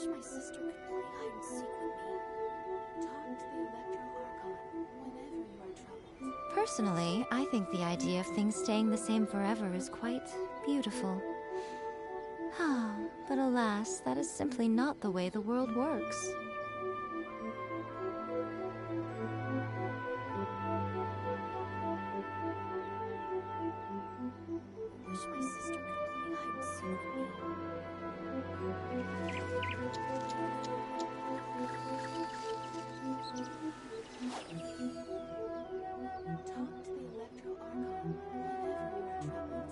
wish my sister could play hide and seek with me. Talk to the Electro Archon whenever you are troubled. Personally, I think the idea of things staying the same forever is quite beautiful. But alas, that is simply not the way the world works. I wish my sister could play hide and seek with me. Talk to the Electro Archon whenever you are troubled.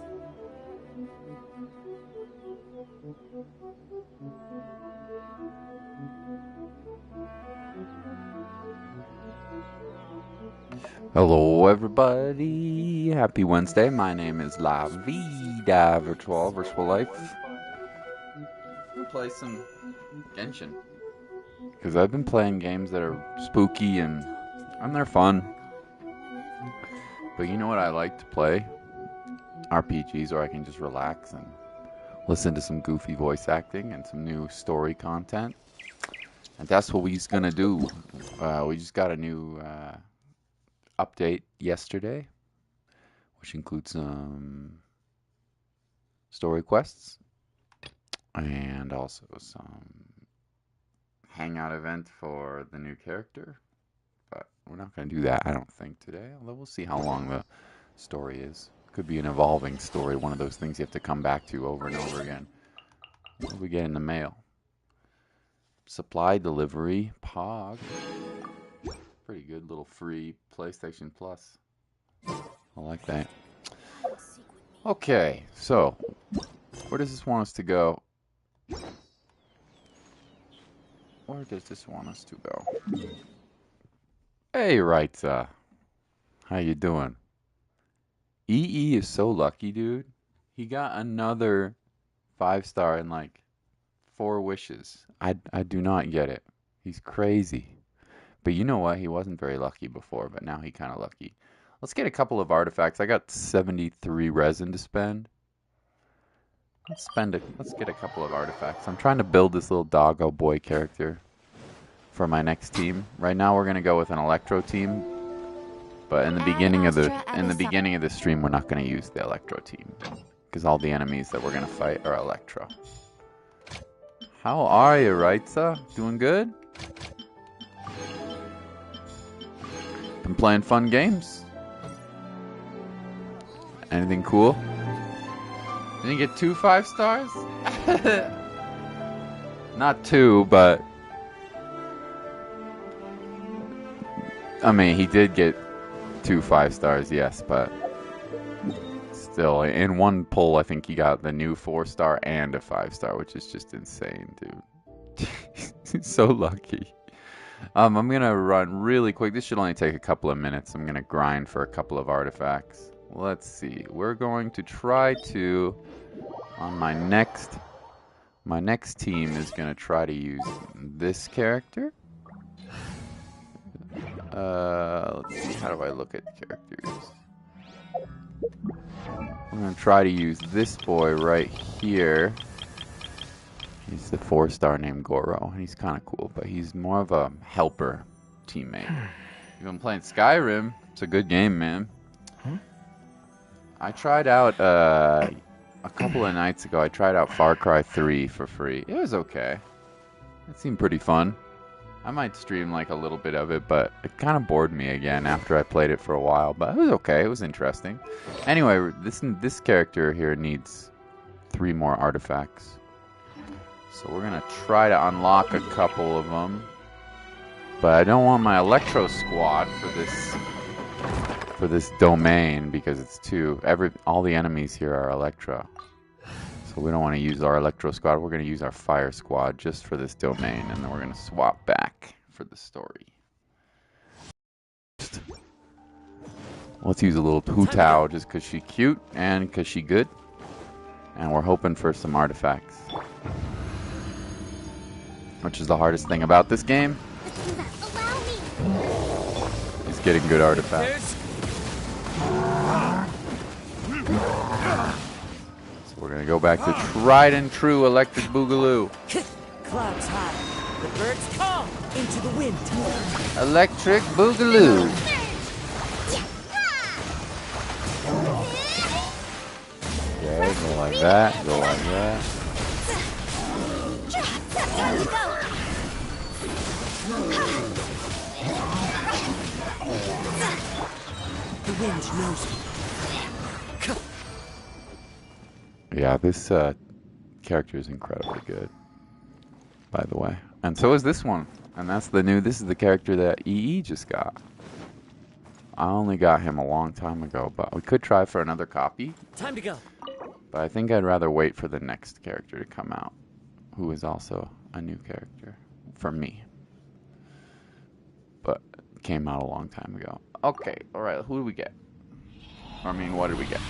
Hello everybody, happy Wednesday. My name is La Vida Virtual Life. I'm gonna play some Genshin because I've been playing games that are spooky and they're fun. But you know what I like to play? RPGs where I can just relax and listen to some goofy voice acting and some new story content. And that's what we're gonna do. We just got a new update yesterday, which includes some story quests and also some hangout event for the new character. But we're not going to do that, I don't think, today. Although we'll see how long the story is. Could be an evolving story, one of those things you have to come back to over and over again. What do we get in the mail? Supply delivery, Pog. Pretty good little free PlayStation Plus. I like that. Okay, so where does this want us to go? Where does this want us to go? Hey, Raita. How you doing? EE is so lucky, dude. He got another 5-star in like 4 wishes. I do not get it. He's crazy. But you know what? He wasn't very lucky before, but now he kind of lucky. Let's get a couple of artifacts. I got 73 resin to spend. Let's get a couple of artifacts. I'm trying to build this little doggo boy character for my next team. Right now we're gonna go with an Electro team. But in the beginning of the stream, we're not gonna use the Electro team because all the enemies that we're gonna fight are Electro. How are you, Raitza? Doing good? Been playing fun games. Anything cool? Didn't get 2 5-stars? Not 2, but I mean, he did get 2 5-stars, yes, but still, in one pull, I think he got the new 4-star and a 5-star, which is just insane, dude. He's so lucky. I'm gonna run really quick. This should only take a couple of minutes. I'm gonna grind for a couple of artifacts. Let's see. We're going to try to, on my next team is gonna try to use this character. Let's see. How do I look at characters? I'm gonna try to use this boy right here. He's the 4-star named Goro, and he's kind of cool, but he's more of a helper teammate. You've been playing Skyrim. It's a good game, man. I tried out, a couple of nights ago, I tried out Far Cry 3 for free. It was okay. It seemed pretty fun. I might stream like a little bit of it, but it kind of bored me again after I played it for a while, but it was okay. It was interesting. Anyway, this character here needs 3 more artifacts. So we're going to try to unlock a couple of them. But I don't want my Electro squad for this domain because it's all the enemies here are Electro. So we don't want to use our Electro squad. We're going to use our Fire squad just for this domain, and then we're going to swap back for the story. Let's use a little Hu Tao just because she's cute and because she's good. And we're hoping for some artifacts. Which is the hardest thing about this game. Is getting good artifacts. So we're gonna go back to tried and true Electric Boogaloo. clouds high. The birds call into the wind. Electric Boogaloo. Okay, go like that, go like that. The wind knows me. Yeah, this character is incredibly good, by the way. And so is this one. And that's the new, this is the character that EE just got. I only got him a long time ago, but we could try for another copy. Time to go. But I think I'd rather wait for the next character to come out, who is also a new character for me. But came out a long time ago. Okay, alright, who do we get? I mean, what did we get?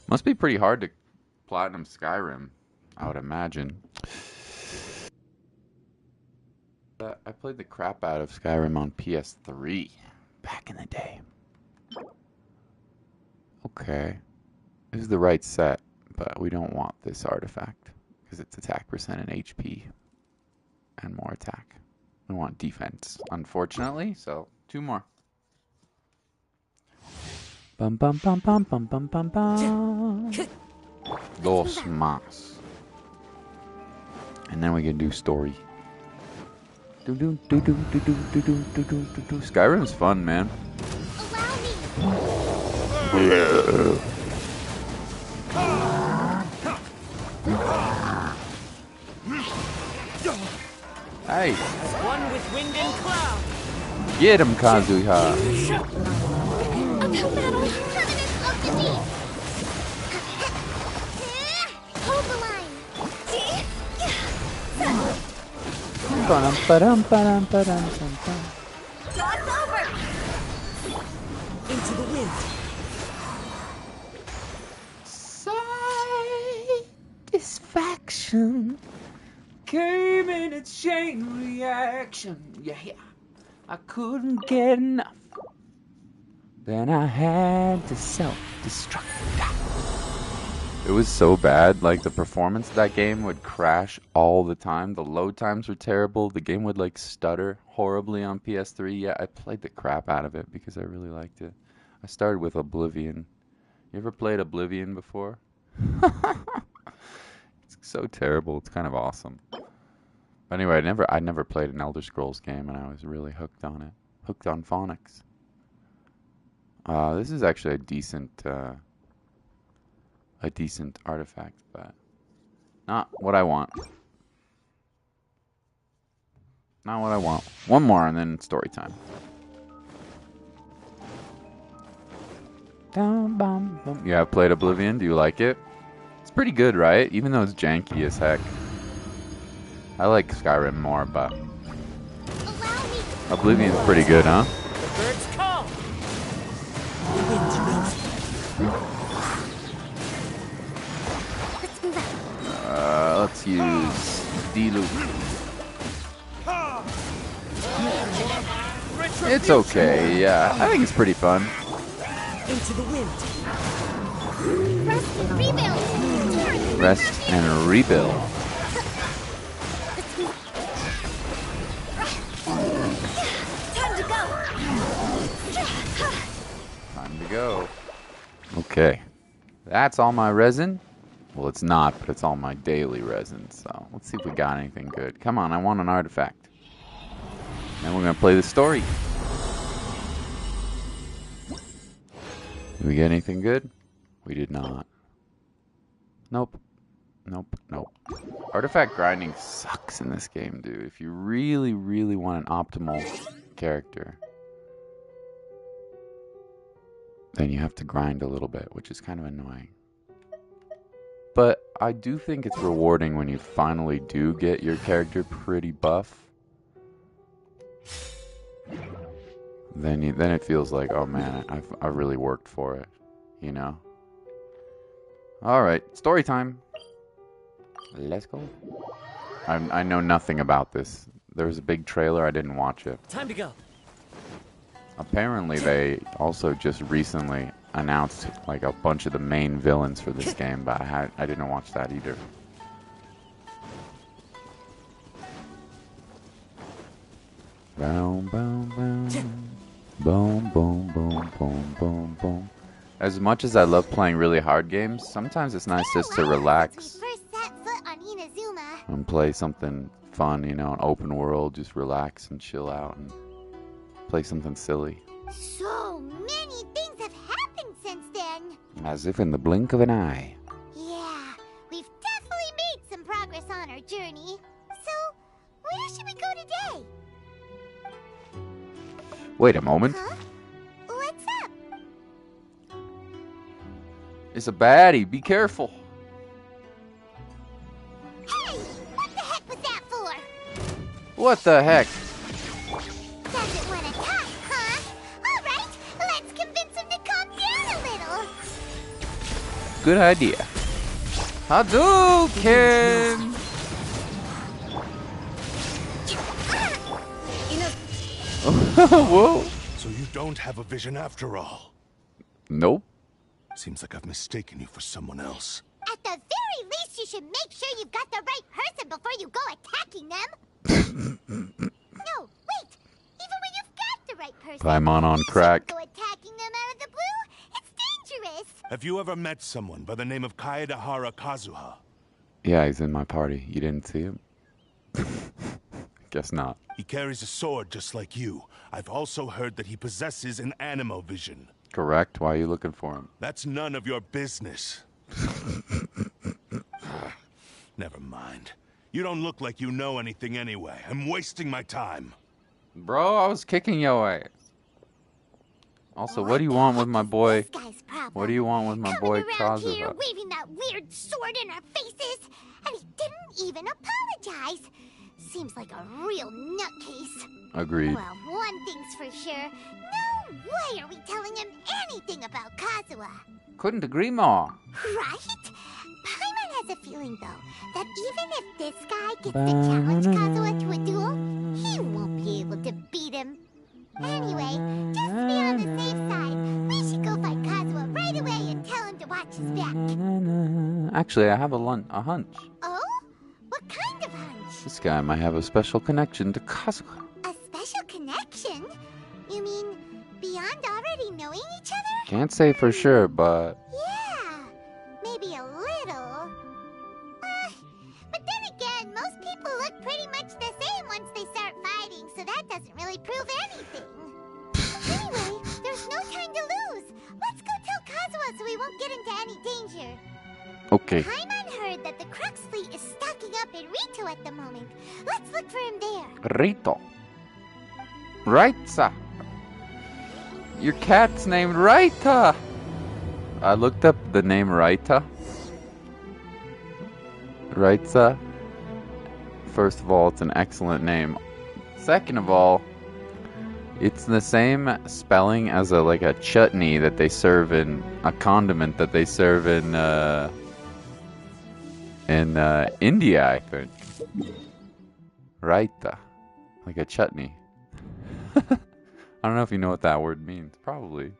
Must be pretty hard to platinum Skyrim, I would imagine. I played the crap out of Skyrim on PS3 back in the day. Okay. This is the right set, but we don't want this artifact because it's attack percent and HP and more attack. We want defense, unfortunately, so 2 more. Bum bum bum bum bum bum bum bum. Dos más. And then we can do story. Skyrim's fun, man. Hey. One with wind and cloud. Get him, Kazuha. Hold the line. Cross over! Into the wind. Satisfaction came in a chain reaction. Yeah, I couldn't get enough. Then I had to self-destruct. It was so bad, like the performance of that game would crash all the time. The load times were terrible. The game would like stutter horribly on PS3. Yeah, I played the crap out of it because I really liked it. I started with Oblivion. You ever played Oblivion before? It's so terrible. It's kind of awesome. But anyway, I never played an Elder Scrolls game, and I was really hooked on it. Hooked on phonics. This is actually a decent artifact, but not what I want. Not what I want. One more, and then story time. Yeah, I've played Oblivion. Do you like it? It's pretty good, right? Even though it's janky as heck. I like Skyrim more, but Oblivion's pretty good, huh? The birds call. The wind knows me. Let's use D-Loop. It's okay, yeah. I think it's pretty fun. Into the wind. Rest and rebuild. Rest and rebuild. Time to go. Time to go. Okay. That's all my resin. Well, it's not, but it's all my daily resin. So let's see if we got anything good. Come on, I want an artifact. Then we're going to play the story. Did we get anything good? We did not. Nope. Nope. Nope. Artifact grinding sucks in this game, dude. If you really, really want an optimal character, then you have to grind a little bit, which is kind of annoying. But I do think it's rewarding when you finally do get your character pretty buff. Then it feels like, oh man, I've really worked for it, you know? Alright, story time. Let's go. I know nothing about this. There was a big trailer, I didn't watch it. Time to go. Apparently they also just recently announced like a bunch of the main villains for this game, but I didn't watch that either. Boom, boom, boom. Boom, boom, boom, boom, boom, boom. As much as I love playing really hard games, sometimes it's nice just to relax and play something fun, you know, an open world, just relax and chill out and play something silly. So many things have happened since then. As if in the blink of an eye. Yeah, we've definitely made some progress on our journey. So, where should we go today? Wait a moment. Huh? What's up? It's a baddie. Be careful. Hey, what the heck was that for? What the heck? Doesn't want to talk, huh? All right, let's convince him to calm down a little. Good idea. Hadouken! Whoa. So you don't have a vision after all? Nope. Seems like I've mistaken you for someone else. At the very least, you should make sure you've got the right person before you go attacking them. No, wait. Even when you've got the right person, Paimon on you crack. shouldn't go attacking them out of the blue. It's dangerous. Have you ever met someone by the name of Kaedahara Kazuha? Yeah, he's in my party. You didn't see him? Guess not. He carries a sword just like you. I've also heard that he possesses an animo vision. Correct. Why are you looking for him? That's none of your business. Never mind. You don't look like you know anything anyway. I'm wasting my time. Bro, I was kicking your ass. Also, what do you want with my boy? This guy's problem. What do you want with my boy Coming around here, Kazuha? waving that weird sword in our faces, and he didn't even apologize. Seems like a real nutcase. Agreed. Well, one thing's for sure. No way are we telling him anything about Kazuha. Couldn't agree more. Right? Paimon has a feeling, though, that even if this guy gets to challenge Kazuha to a duel, he won't be able to beat him. Anyway, just to be on the safe side, we should go find Kazuha right away and tell him to watch his back. Actually, I have a hunch. Oh? What kind of hunch? This guy might have a special connection to Kazuha. A special connection? You mean beyond already knowing each other? Can't say for sure, but Yeah, maybe a little. But then again, most people look pretty much the same once they start fighting, so that doesn't really prove anything. Anyway, there's no time to lose. Let's go tell Kazuha so we won't get into any danger. okay. Paimon heard that the Crux fleet is stocking up in Rito at the moment. Let's look for him there. Rito. Raita. Your cat's named Raita. I looked up the name Raita. Raita. First of all, it's an excellent name. Second of all, it's the same spelling as a chutney that they serve in a condiment that they serve in India, I think. Raita, like a chutney. I don't know if you know what that word means. Probably.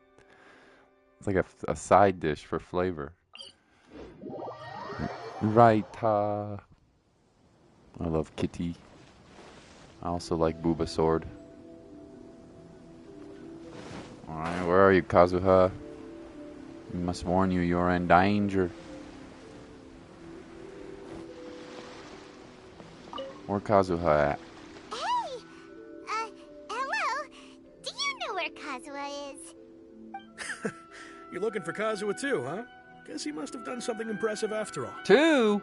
It's like a side dish for flavor. Raita. I love Kitty. I also like Booba Sword. Alright, where are you, Kazuha? We must warn you, you're in danger. Where Kazuha at? Hey! Hello? Do you know where Kazuha is? You're looking for Kazuha too, huh? Guess he must have done something impressive after all. 2?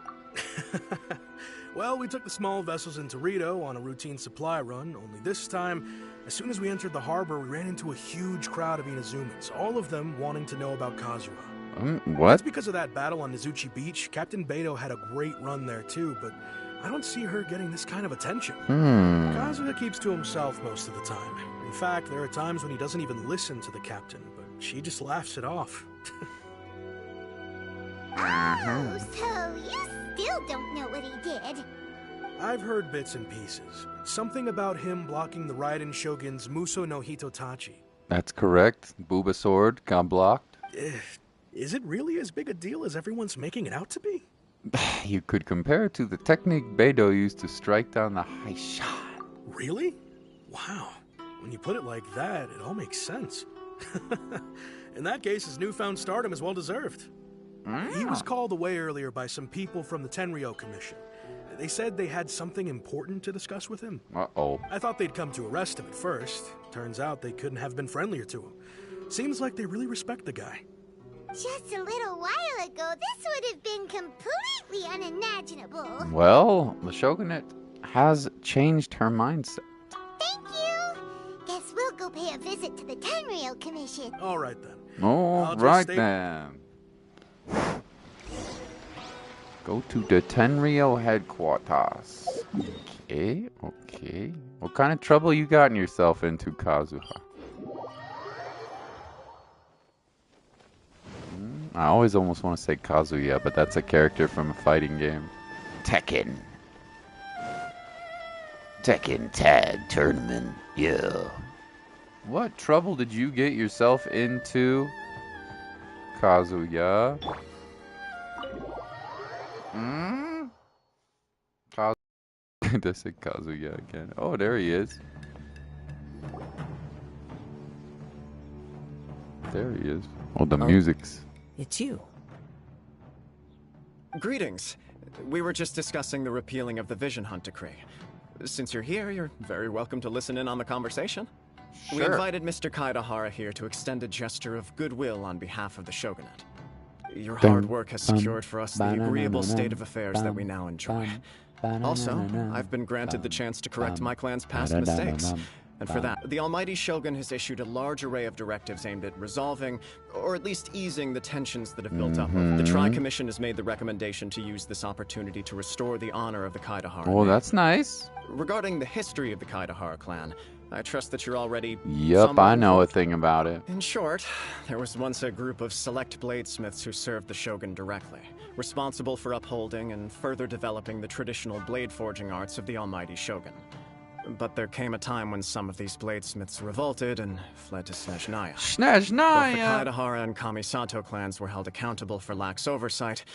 Well, we took the small vessels into Rito on a routine supply run, only this time, as soon as we entered the harbor, we ran into a huge crowd of Inazumans, all of them wanting to know about Kazuha. What? That's because of that battle on Nizuchi Beach. Captain Beto had a great run there too, but I don't see her getting this kind of attention. Kazuha keeps to himself most of the time. In fact, there are times when he doesn't even listen to the captain, but she just laughs it off. Oh, so you still don't know what he did? I've heard bits and pieces. Something about him blocking the Raiden Shogun's Muso no Hitotachi. That's correct. Booba Sword got blocked. Is it really as big a deal as everyone's making it out to be? You could compare it to the technique Beidou used to strike down the high shot. Really? Wow. When you put it like that, it all makes sense. In that case, his newfound stardom is well deserved. He was called away earlier by some people from the Tenryou Commission. They said they had something important to discuss with him. Uh-oh. I thought they'd come to arrest him at first. Turns out they couldn't have been friendlier to him. Seems like they really respect the guy. Just a little while ago, this would have been completely unimaginable. Well, the Shogunate has changed her mindset. Thank you. Guess we'll go pay a visit to the Tenryou Commission. All right, then. All I'll just right, stay- then. Go to the Tenryou headquarters. Okay, okay. What kind of trouble you gotten yourself into, Kazuha? I always almost want to say Kazuya, but that's a character from a fighting game. Tekken. Tekken Tag Tournament, yeah. What trouble did you get yourself into, Kazuya? I said Kazuya again. Oh, there he is. There he is. Oh, the music's... It's you. Greetings. We were just discussing the repealing of the Vision Hunt Decree. Since you're here, you're very welcome to listen in on the conversation. We invited Mr. Kaidahara here to extend a gesture of goodwill on behalf of the Shogunate. Your hard work has secured for us the agreeable state of affairs that we now enjoy. Also, I've been granted the chance to correct my clan's past mistakes. And for that, the Almighty Shogun has issued a large array of directives aimed at resolving, or at least easing, the tensions that have built up. The Tri-Commission has made the recommendation to use this opportunity to restore the honor of the Kaidahara. Oh, that's nice. Regarding the history of the Kaidahara clan, I trust that you're already... Yep, I know a thing about it. In short, there was once a group of select bladesmiths who served the Shogun directly, responsible for upholding and further developing the traditional blade forging arts of the Almighty Shogun. But there came a time when some of these bladesmiths revolted and fled to Snezhnaya. Both the Kaidahara and Kamisato clans were held accountable for lax oversight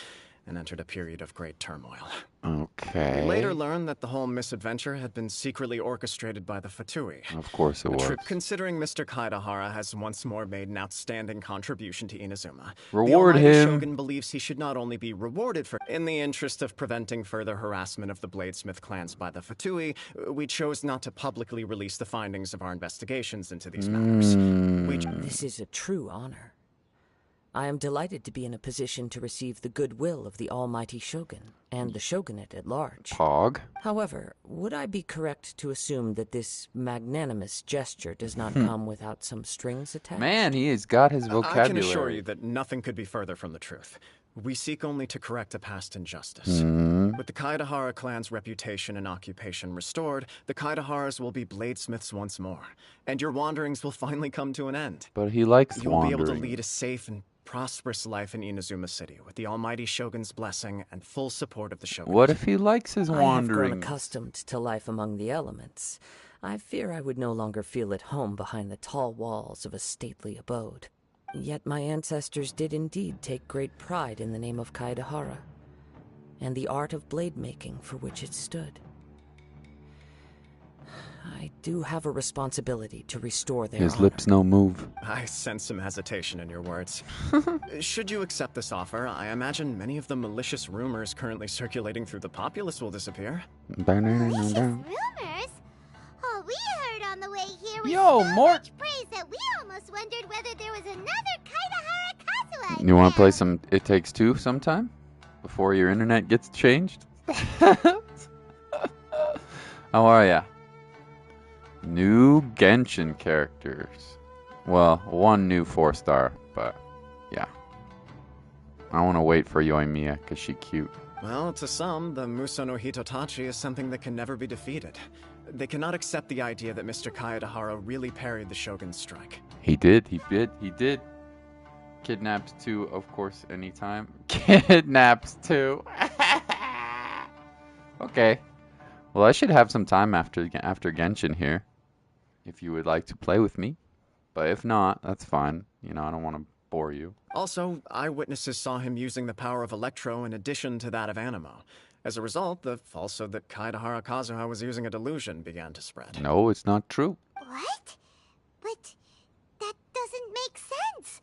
and entered a period of great turmoil. Okay. We later learned that the whole misadventure had been secretly orchestrated by the Fatui. Of course it was. Considering Mr. Kaidahara has once more made an outstanding contribution to Inazuma, Reward the him. Almighty Shogun believes he should not only be rewarded for... In the interest of preventing further harassment of the Bladesmith clans by the Fatui, we chose not to publicly release the findings of our investigations into these matters. This is a true honor. I am delighted to be in a position to receive the goodwill of the Almighty Shogun and the Shogunate at large. Pog. However, would I be correct to assume that this magnanimous gesture does not come without some strings attached? Man, he has got his vocabulary. I can assure you that nothing could be further from the truth. We seek only to correct a past injustice. With the Kaidahara clan's reputation and occupation restored, the Kaidaharas will be bladesmiths once more, and your wanderings will finally come to an end. But he likes You'll wandering. be able to lead a safe and prosperous life in Inazuma City with the Almighty Shogun's blessing and full support of the Shogun. What if he likes his I have wandering? grown accustomed to life among the elements. I fear I would no longer feel at home behind the tall walls of a stately abode. Yet my ancestors did indeed take great pride in the name of Kaidahara, and the art of blade making for which it stood. I do have a responsibility to restore their His honor. lips no move. I sense some hesitation in your words. Should you accept this offer, I imagine many of the malicious rumors currently circulating through the populace will disappear. Malicious rumors? All we heard on the way here was Yo, so Mort. much praise that we almost wondered whether there was another Kaidahara Kazuha. You want to play some It Takes Two sometime? Before your internet gets changed? How are ya? New Genshin characters. Well, one new 4-star, but yeah. I want to wait for Yoimiya because she's cute. Well, to some, the Muso no Hitotachi is something that can never be defeated. They cannot accept the idea that Mr. Kaedahara really parried the Shogun's strike. He did. Kidnaps too, of course, anytime. Kidnaps too. Okay. Well, I should have some time after Genshin here. If you would like to play with me. But if not, that's fine. You know, I don't want to bore you. Also, eyewitnesses saw him using the power of Electro in addition to that of Animo. As a result, the falsehood that Kaedahara Kazuha was using a delusion began to spread. No, it's not true. What? But that doesn't make sense.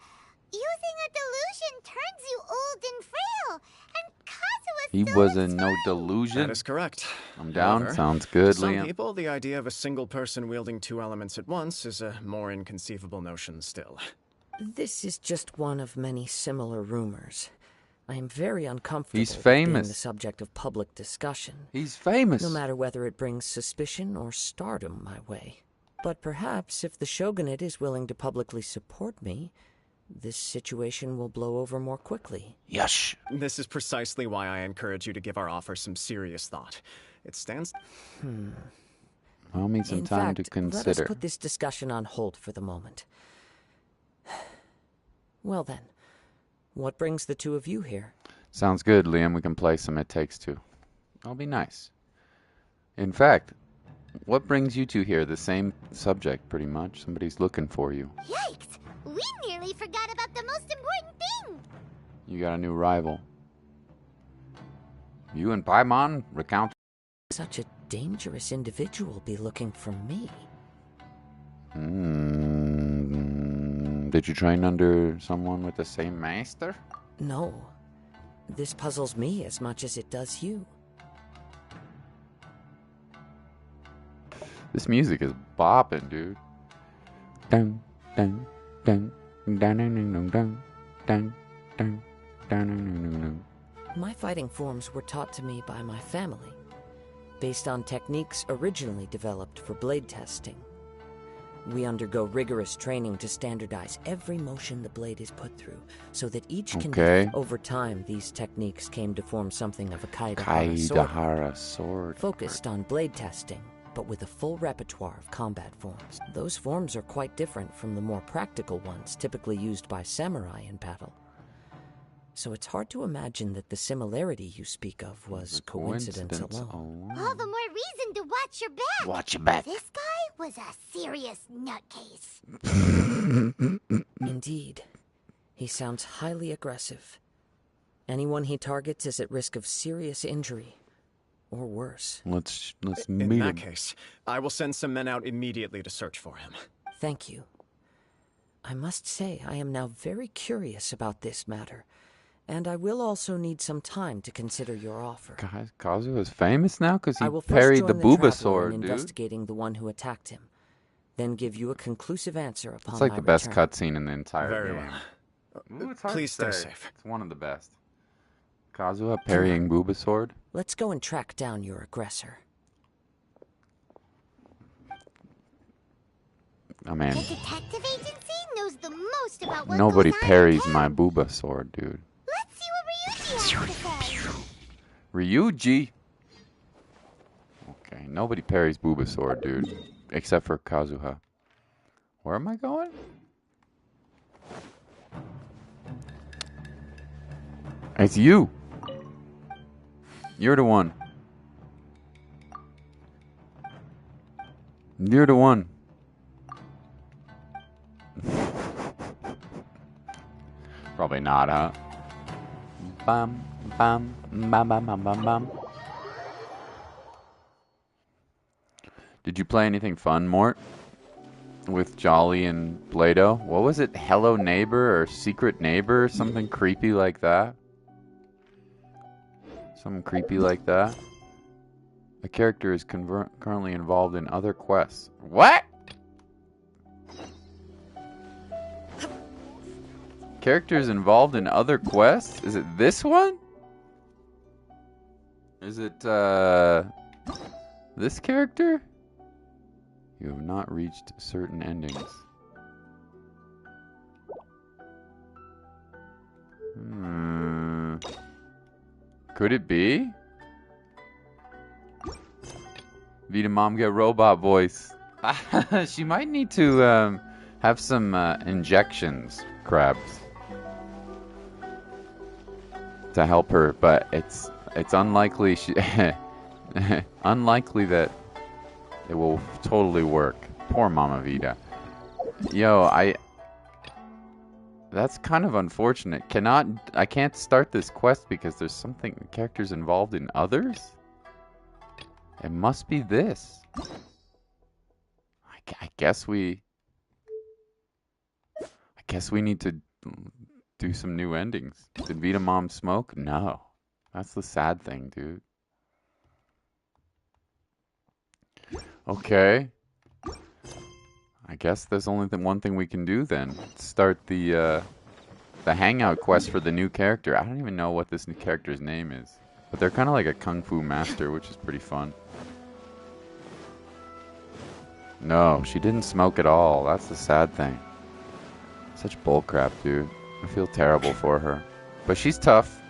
Using a delusion turns you old and frail, and Kazuha He still was looks in no fine. delusion. That is correct. I'm down. However, Sounds good, to some Liam. people, the idea of a single person wielding two elements at once is a more inconceivable notion still. This is just one of many similar rumors. I am very uncomfortable He's with being famous. the subject of public discussion, He's famous. no matter whether it brings suspicion or stardom my way. But perhaps if the shogunate is willing to publicly support me, this situation will blow over more quickly. Yush. This is precisely why I encourage you to give our offer some serious thought. It stands... I'll need some In time fact, to consider. let us put this discussion on hold for the moment. Well then, what brings the two of you here? Sounds good, Liam. We can play some It Takes Two. I'll be nice. In fact, what brings you two here? The same subject, pretty much. Somebody's looking for you. Yikes! We nearly forgot about the most important thing! You got a new rival. You and Paimon recount. Such a dangerous individual be looking for me. Did you train under someone with the same master? No. This puzzles me as much as it does you. This music is bopping, dude. Dun, dun, dun, dun, dun, dun, dun, dun, dun, dun. My fighting forms were taught to me by my family, based on techniques originally developed for blade testing. We undergo rigorous training to standardize every motion the blade is put through, so that each can Okay. Over time, these techniques came to form something of a Kaedahara sword, Kaedahara sword. focused on blade testing, but with a full repertoire of combat forms. Those forms are quite different from the more practical ones typically used by samurai in battle. So it's hard to imagine that the similarity you speak of was The coincidence alone. All the more reason to watch your back! Watch your back. This guy was a serious nutcase. Indeed. He sounds highly aggressive. Anyone he targets is at risk of serious injury, or worse. Let's In meet that him. case, I will send some men out immediately to search for him. Thank you. I must say I am now very curious about this matter, and I will also need some time to consider your offer. Guys, Kazuha is famous now because he I will first parried the join Booba traveler sword, in dude. investigating the one who attacked him, then give you a conclusive answer upon It's like my the best return. cutscene in the entire Very game. well. Ooh, it's hard Please to stay say. safe. It's one of the best. Kazuha parrying Booba sword. Let's go and track down your aggressor. I mean, The detective agency knows the most about what nobody goes on in parries town. my Booba sword, dude. Let's see what Ryuji has to say. Ryuji. Okay, nobody parries Booba sword, dude, except for Kazuha. Where am I going? It's you. You're the one. You're the one. Probably not, huh? Bam, bam, bam, bam, bam, bam, bam. Did you play anything fun, Mort? With Jolly and Blado? What was it? Hello Neighbor or Secret Neighbor? Something creepy like that? Something creepy like that? A character is currently involved in other quests. What? Characters involved in other quests? Is it this one? Is it, this character? You have not reached certain endings. Could it be? Vita Mom get robot voice. She might need to have some injections, Krabs, to help her, but it's unlikely unlikely that it will totally work. Poor Mama Vita. Yo, That's kind of unfortunate. I can't start this quest because there's something characters involved in others? It must be this. I guess we need to do some new endings. Did Vita Mom smoke? No. That's the sad thing, dude. Okay. I guess there's only one thing we can do then. Start the hangout quest for the new character. I don't even know what this new character's name is. But they're kind of like a kung fu master, which is pretty fun. No, she didn't smoke at all. That's the sad thing. Such bullcrap, dude. I feel terrible for her. But she's tough.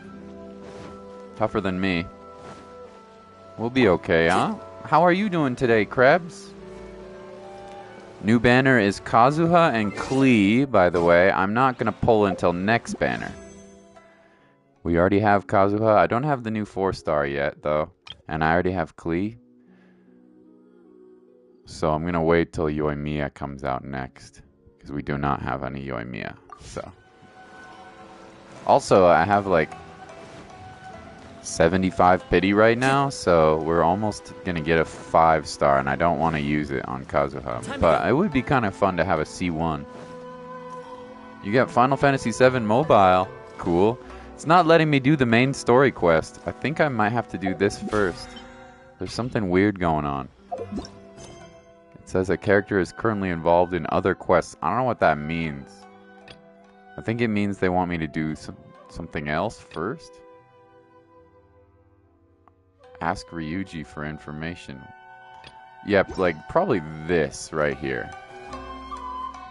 Tougher than me. We'll be okay, huh? How are you doing today, Krebs? New banner is Kazuha and Klee, by the way. I'm not going to pull until next banner. We already have Kazuha. I don't have the new 4-star yet, though. And I already have Klee. So I'm going to wait till Yoimiya comes out next. Because we do not have any Yoimiya. So. Also, I have like 75 pity right now. So we're almost going to get a 5-star. And I don't want to use it on Kazuha. But it would be kind of fun to have a C1. You got Final Fantasy VII Mobile. Cool. It's not letting me do the main story quest. I think I might have to do this first. There's something weird going on. It says a character is currently involved in other quests. I don't know what that means. I think it means they want me to do something else first. Ask Ryuji for information. Yep, like probably this right here.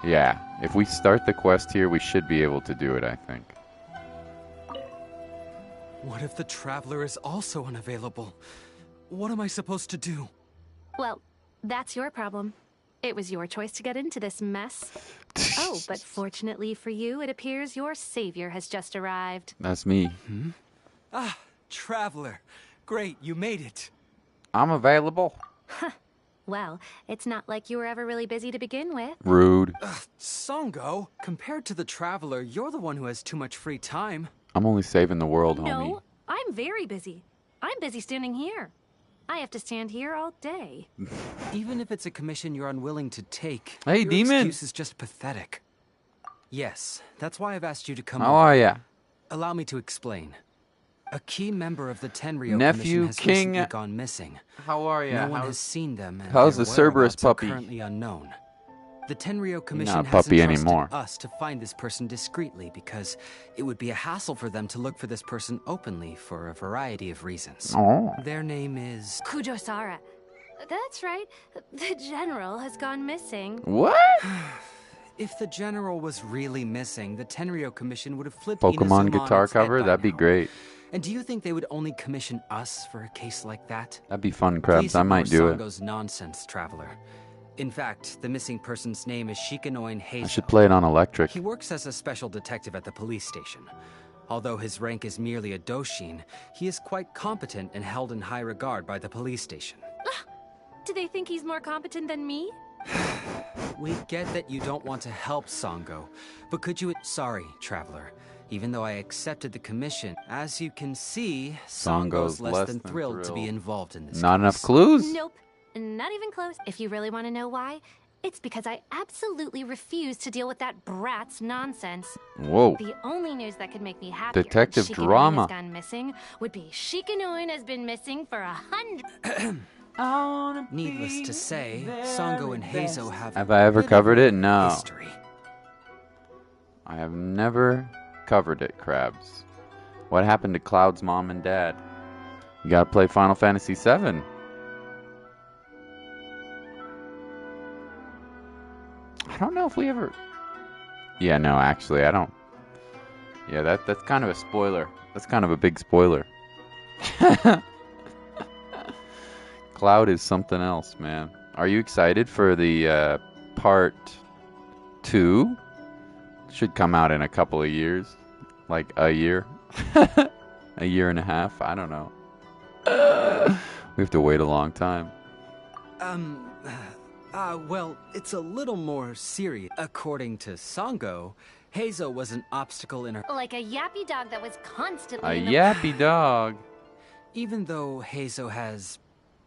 Yeah, if we start the quest here, we should be able to do it, I think. What if the Traveler is also unavailable? What am I supposed to do? Well, that's your problem. It was your choice to get into this mess. Oh, but fortunately for you, it appears your savior has just arrived. That's me. Ah, Traveler. Great, you made it. I'm available. Well, it's not like you were ever really busy to begin with. Rude. Songo, compared to the Traveler, you're the one who has too much free time. I'm only saving the world, homie. No, I'm very busy. I'm busy standing here. I have to stand here all day. Even if it's a commission you're unwilling to take, Hey, your Demon. excuse is just pathetic. Yes, that's why I've asked you to come How over. are ya? Allow me to explain. A key member of the Tenryo Nephew Commission has King. recently gone missing. How are ya? No one has seen them, and how's their the Cerberus whereabouts are puppy? currently unknown. The Tenryo Commission Not a has puppy entrusted anymore. us to find this person discreetly because it would be a hassle for them to look for this person openly for a variety of reasons. Oh. Their name is... Kujosara. That's right. The general has gone missing. What? If the general was really missing, the Tenryo Commission would have flipped Pokemon Inazuma on guitar its head cover? by That'd be now. great. And do you think they would only commission us for a case like that? That'd be fun, Krebs. Please I might do ignore it. Songo's nonsense, Traveler. In fact, the missing person's name is Shikanoin Heizo. I should play it on electric. He works as a special detective at the police station. Although his rank is merely a Doshin, he is quite competent and held in high regard by the police station. Do they think he's more competent than me? We get that you don't want to help Songo, but could you... Sorry, Traveler. Even though I accepted the commission, as you can see, Songo's less than thrilled to be involved in this Not case. enough clues? Nope. Not even close. If you really want to know why, it's because I absolutely refuse to deal with that brat's nonsense. Whoa. The only news that could make me happy Detective drama. has gone missing would be Shikanoin has been missing for 100... Needless to say, Songo and Heizo have I ever covered it? No. history. I have never covered it, Krabs. What happened to Cloud's mom and dad? You gotta play Final Fantasy VII. I don't know if we ever... Yeah, no, actually, I don't... Yeah, that's kind of a spoiler. That's kind of a big spoiler. Cloud is something else, man. Are you excited for the part 2? Should come out in a couple of years. Like a year. A year and a half. I don't know. We have to wait a long time. Well, it's a little more serious. According to Songo, Hazo was an obstacle in her... Like a yappy dog that was constantly A in the yappy dog. Even though Hazo has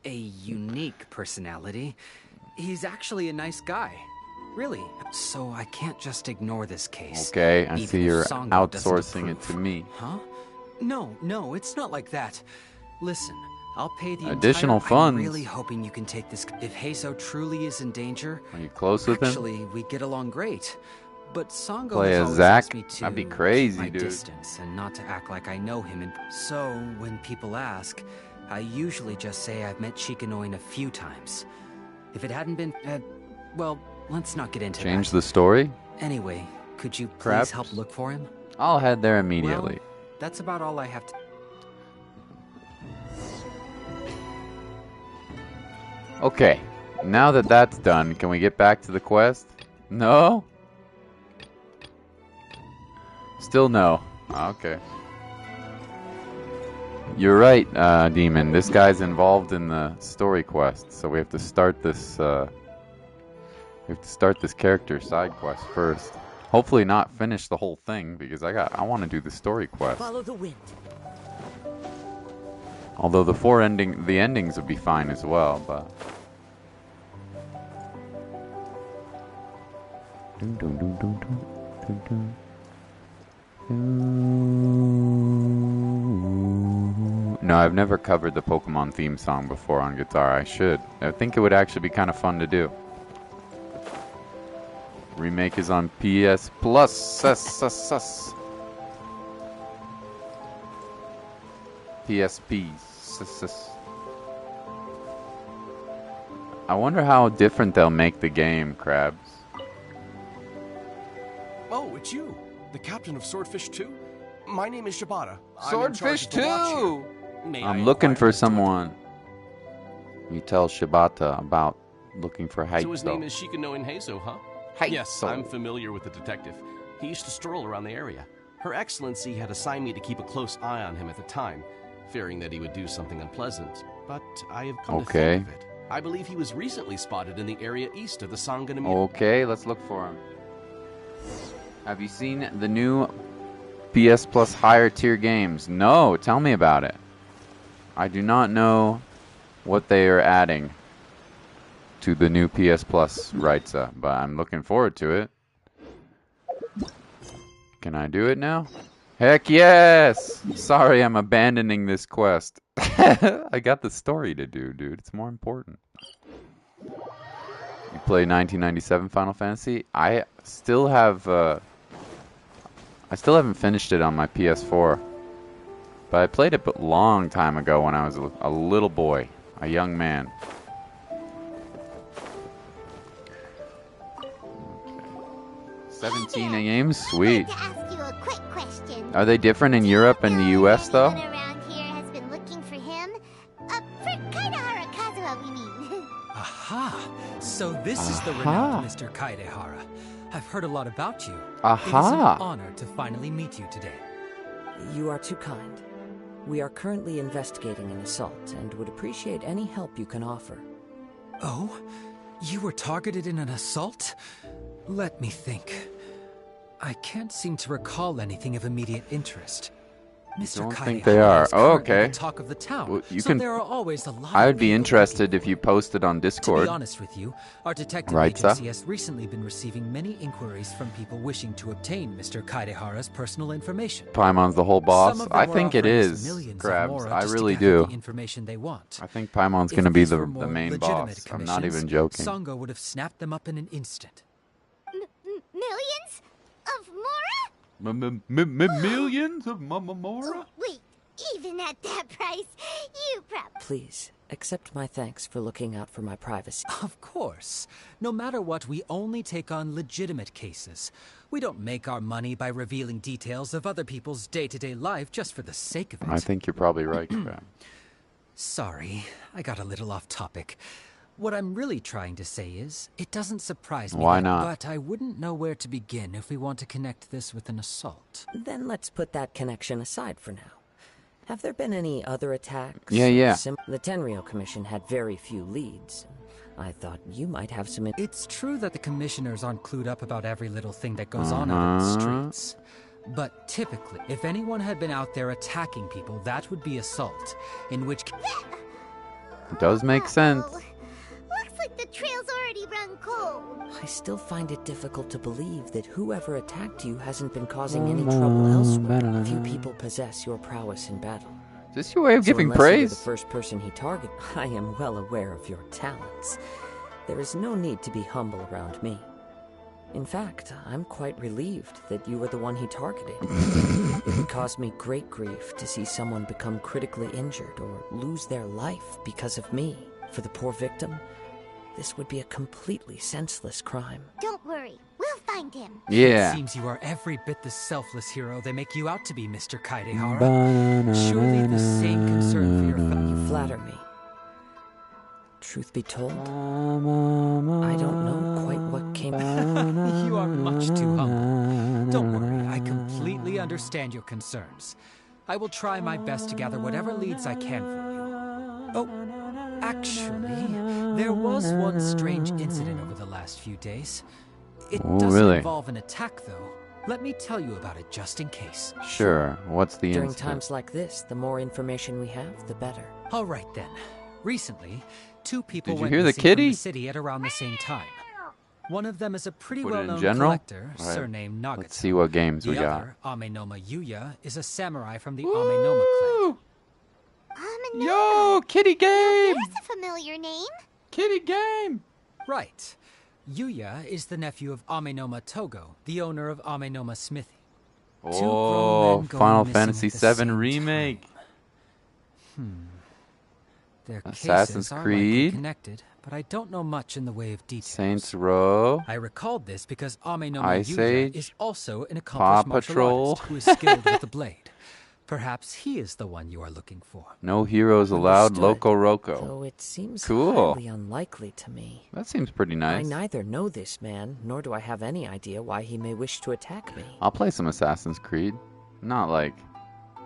a unique personality, he's actually a nice guy. Really. So I can't just ignore this case. Okay, I even see if you're Sango doesn't outsourcing it to approve. me. Huh? No, it's not like that. Listen, I'll pay the Additional entire... funds. I'm really hoping you can take this. If Hazo truly is in danger... Are you close with him? Actually, we get along great. But Sango Play has as always Zack? asked me to That'd be crazy, keep my dude. distance and not to act like I know him. And so, when people ask, I usually just say I've met Shikanoin a few times. If it hadn't been... well, let's not get into that. Change the story? Anyway, could you please Perhaps. help look for him? I'll head there immediately. Well, that's about all I have to... Okay, now that that's done, can we get back to the quest? No? Still no. Okay. You're right, Demon. This guy's involved in the story quest, so we have to start this. Character side quest first. Hopefully, not finish the whole thing because I want to do the story quest. Follow the wind. Although the endings would be fine as well, but. No, I've never covered the Pokemon theme song before on guitar. I should. I think it would actually be kind of fun to do. Remake is on PS Plus. PSP. I wonder how different they'll make the game, Krabs. Oh, it's you, the captain of Swordfish 2? My name is Shibata. Swordfish 2! May I'm I looking inquire for as to what- someone. You tell Shibata about looking for Haito. So his name is Shikanoin Hazo, huh? Yes, I'm familiar with the detective. He used to stroll around the area. Her Excellency had assigned me to keep a close eye on him at the time, fearing that he would do something unpleasant. But I have come to think of it. I believe he was recently spotted in the area east of the Sanganamira. Okay, let's look for him. Have you seen the new PS Plus higher tier games? No, tell me about it. I do not know what they are adding to the new PS Plus Raitza, but I'm looking forward to it. Can I do it now? Heck yes! Sorry, I'm abandoning this quest. I got the story to do, dude. It's more important. You play 1997 Final Fantasy? I still haven't finished it on my PS4. But I played it a long time ago when I was a little boy, a young man. 17 games? Sweet. To ask you a quick question. Are they different in Europe and the US though? Anyone around here has been looking for him? For Kaidahara Kazuha, we mean. Aha! So this is the renowned Mr. Kaidehara. I've heard a lot about you. Aha! It is an honor to finally meet you today. You are too kind. We are currently investigating an assault and would appreciate any help you can offer. Oh? You were targeted in an assault? Let me think. I can't seem to recall anything of immediate interest. Mr. Don't Kaidehara think they are. is Oh, currently okay. the talk of the town, Well, you so can. there are always a lot I of would be legal interested if you posted on To Discord. be honest with you, our detective Right, sir? agency has recently been receiving many inquiries from people wishing to obtain Mr. Kaidehara's personal information. Paimon's the whole boss. Some of them I are think it offering us is, millions of Krabs. mora I just to really gather do. the information they want. I think Paimon's If going to be these the were more main legitimate boss. I'm not commissions, even joking. Sango would have snapped them up in an instant. Millions of mora? Millions of Mamamora? Wait, even at that price, you probably... Please, accept my thanks for looking out for my privacy. Of course. No matter what, we only take on legitimate cases. We don't make our money by revealing details of other people's day-to-day life just for the sake of it. I think you're probably right, Krabs. Sorry, I got a little off topic. What I'm really trying to say is, it doesn't surprise me. Why not? But I wouldn't know where to begin if we want to connect this with an assault. Then let's put that connection aside for now. Have there been any other attacks? Yeah. The Tenryou Commission had very few leads. I thought you might have some... It's true that the commissioners aren't clued up about every little thing that goes on out in the streets. But typically, if anyone had been out there attacking people, that would be assault. In which... It does make sense. Looks like the trail's already run cold. I still find it difficult to believe that whoever attacked you hasn't been causing any trouble elsewhere. Few people possess your prowess in battle. Is this your way of giving praise? You're the first person he targeted, I am well aware of your talents. There is no need to be humble around me. In fact, I'm quite relieved that you were the one he targeted. It caused me great grief to see someone become critically injured or lose their life because of me. For the poor victim, this would be a completely senseless crime. Don't worry, we'll find him. Yeah. It seems you are every bit the selfless hero they make you out to be, Mr. Kaidehara. Surely the same concern for your You flatter me. Truth be told, I don't know quite what came... You are much too humble. Don't worry, I completely understand your concerns. I will try my best to gather whatever leads I can for you. Oh, actually, there was one strange incident over the last few days. It doesn't involve an attack, though. Let me tell you about it just in case. Sure. What's the During incident? times like this, the more information we have, the better. All right, then. Recently, two people Did you went hear the missing kitty? from the city at around the same time. One of them is a pretty Put it in well-known general? collector, Right. surnamed Nagato. Let's see what games we The got. other, Amenoma Yuya, is a samurai from the Amenoma clan. Yo, kitty game! There's a familiar name. Kitty game! Right. Yuya is the nephew of Amenoma Togo, the owner of Amenoma Smithy. Oh, Final Fantasy VII Remake. Their Assassin's cases are Creed. likely connected, but I don't know much in the way of details. Saints Row. I recalled this because Amenoma Ice Yuya Age. is also an Paw accomplished martial Patrol. artist who is skilled with the blade. Perhaps he is the one you are looking for. No heroes allowed. Understood. Loco Roco. Though it seems Cool. highly unlikely to me. That seems pretty nice. I neither know this man, nor do I have any idea why he may wish to attack me. I'll play some Assassin's Creed. Not like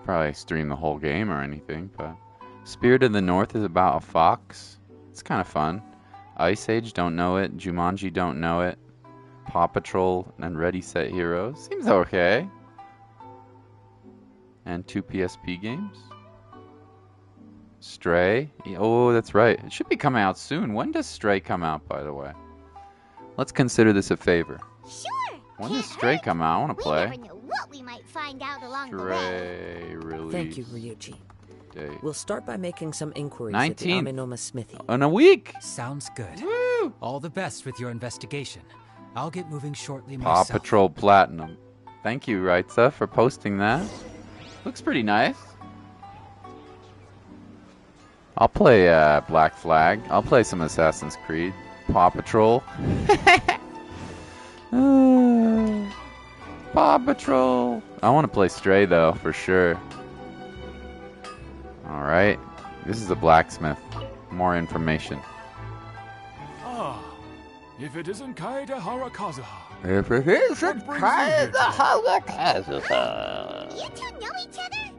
probably stream the whole game or anything, but Spirit of the North is about a fox. It's kind of fun. Ice Age, don't know it. Jumanji, don't know it. Paw Patrol and Ready Set Heroes. Seems okay. And 2 PSP games. Stray. Oh, that's right. It should be coming out soon. When does Stray come out, by the way? Let's consider this a favor. Sure. When does Stray come out? I want to We play. never know what we might find out along the way. Stray release. Thank you, Ryuji. Date. We'll start by making some inquiries 19th. at the Amenoma Smithy. In a week. Sounds good. Woo! All the best with your investigation. I'll get moving shortly Paw myself. Patrol Platinum. Thank you, Raitza, for posting that. Looks pretty nice. I'll play Black Flag. I'll play some Assassin's Creed. Paw Patrol. Paw Patrol. I want to play Stray, though, for sure. Alright. This is the blacksmith. More information. Ah, if it isn't Kaedehara Kazuha. If it isn't Kaedehara Kazuha. You two know each other?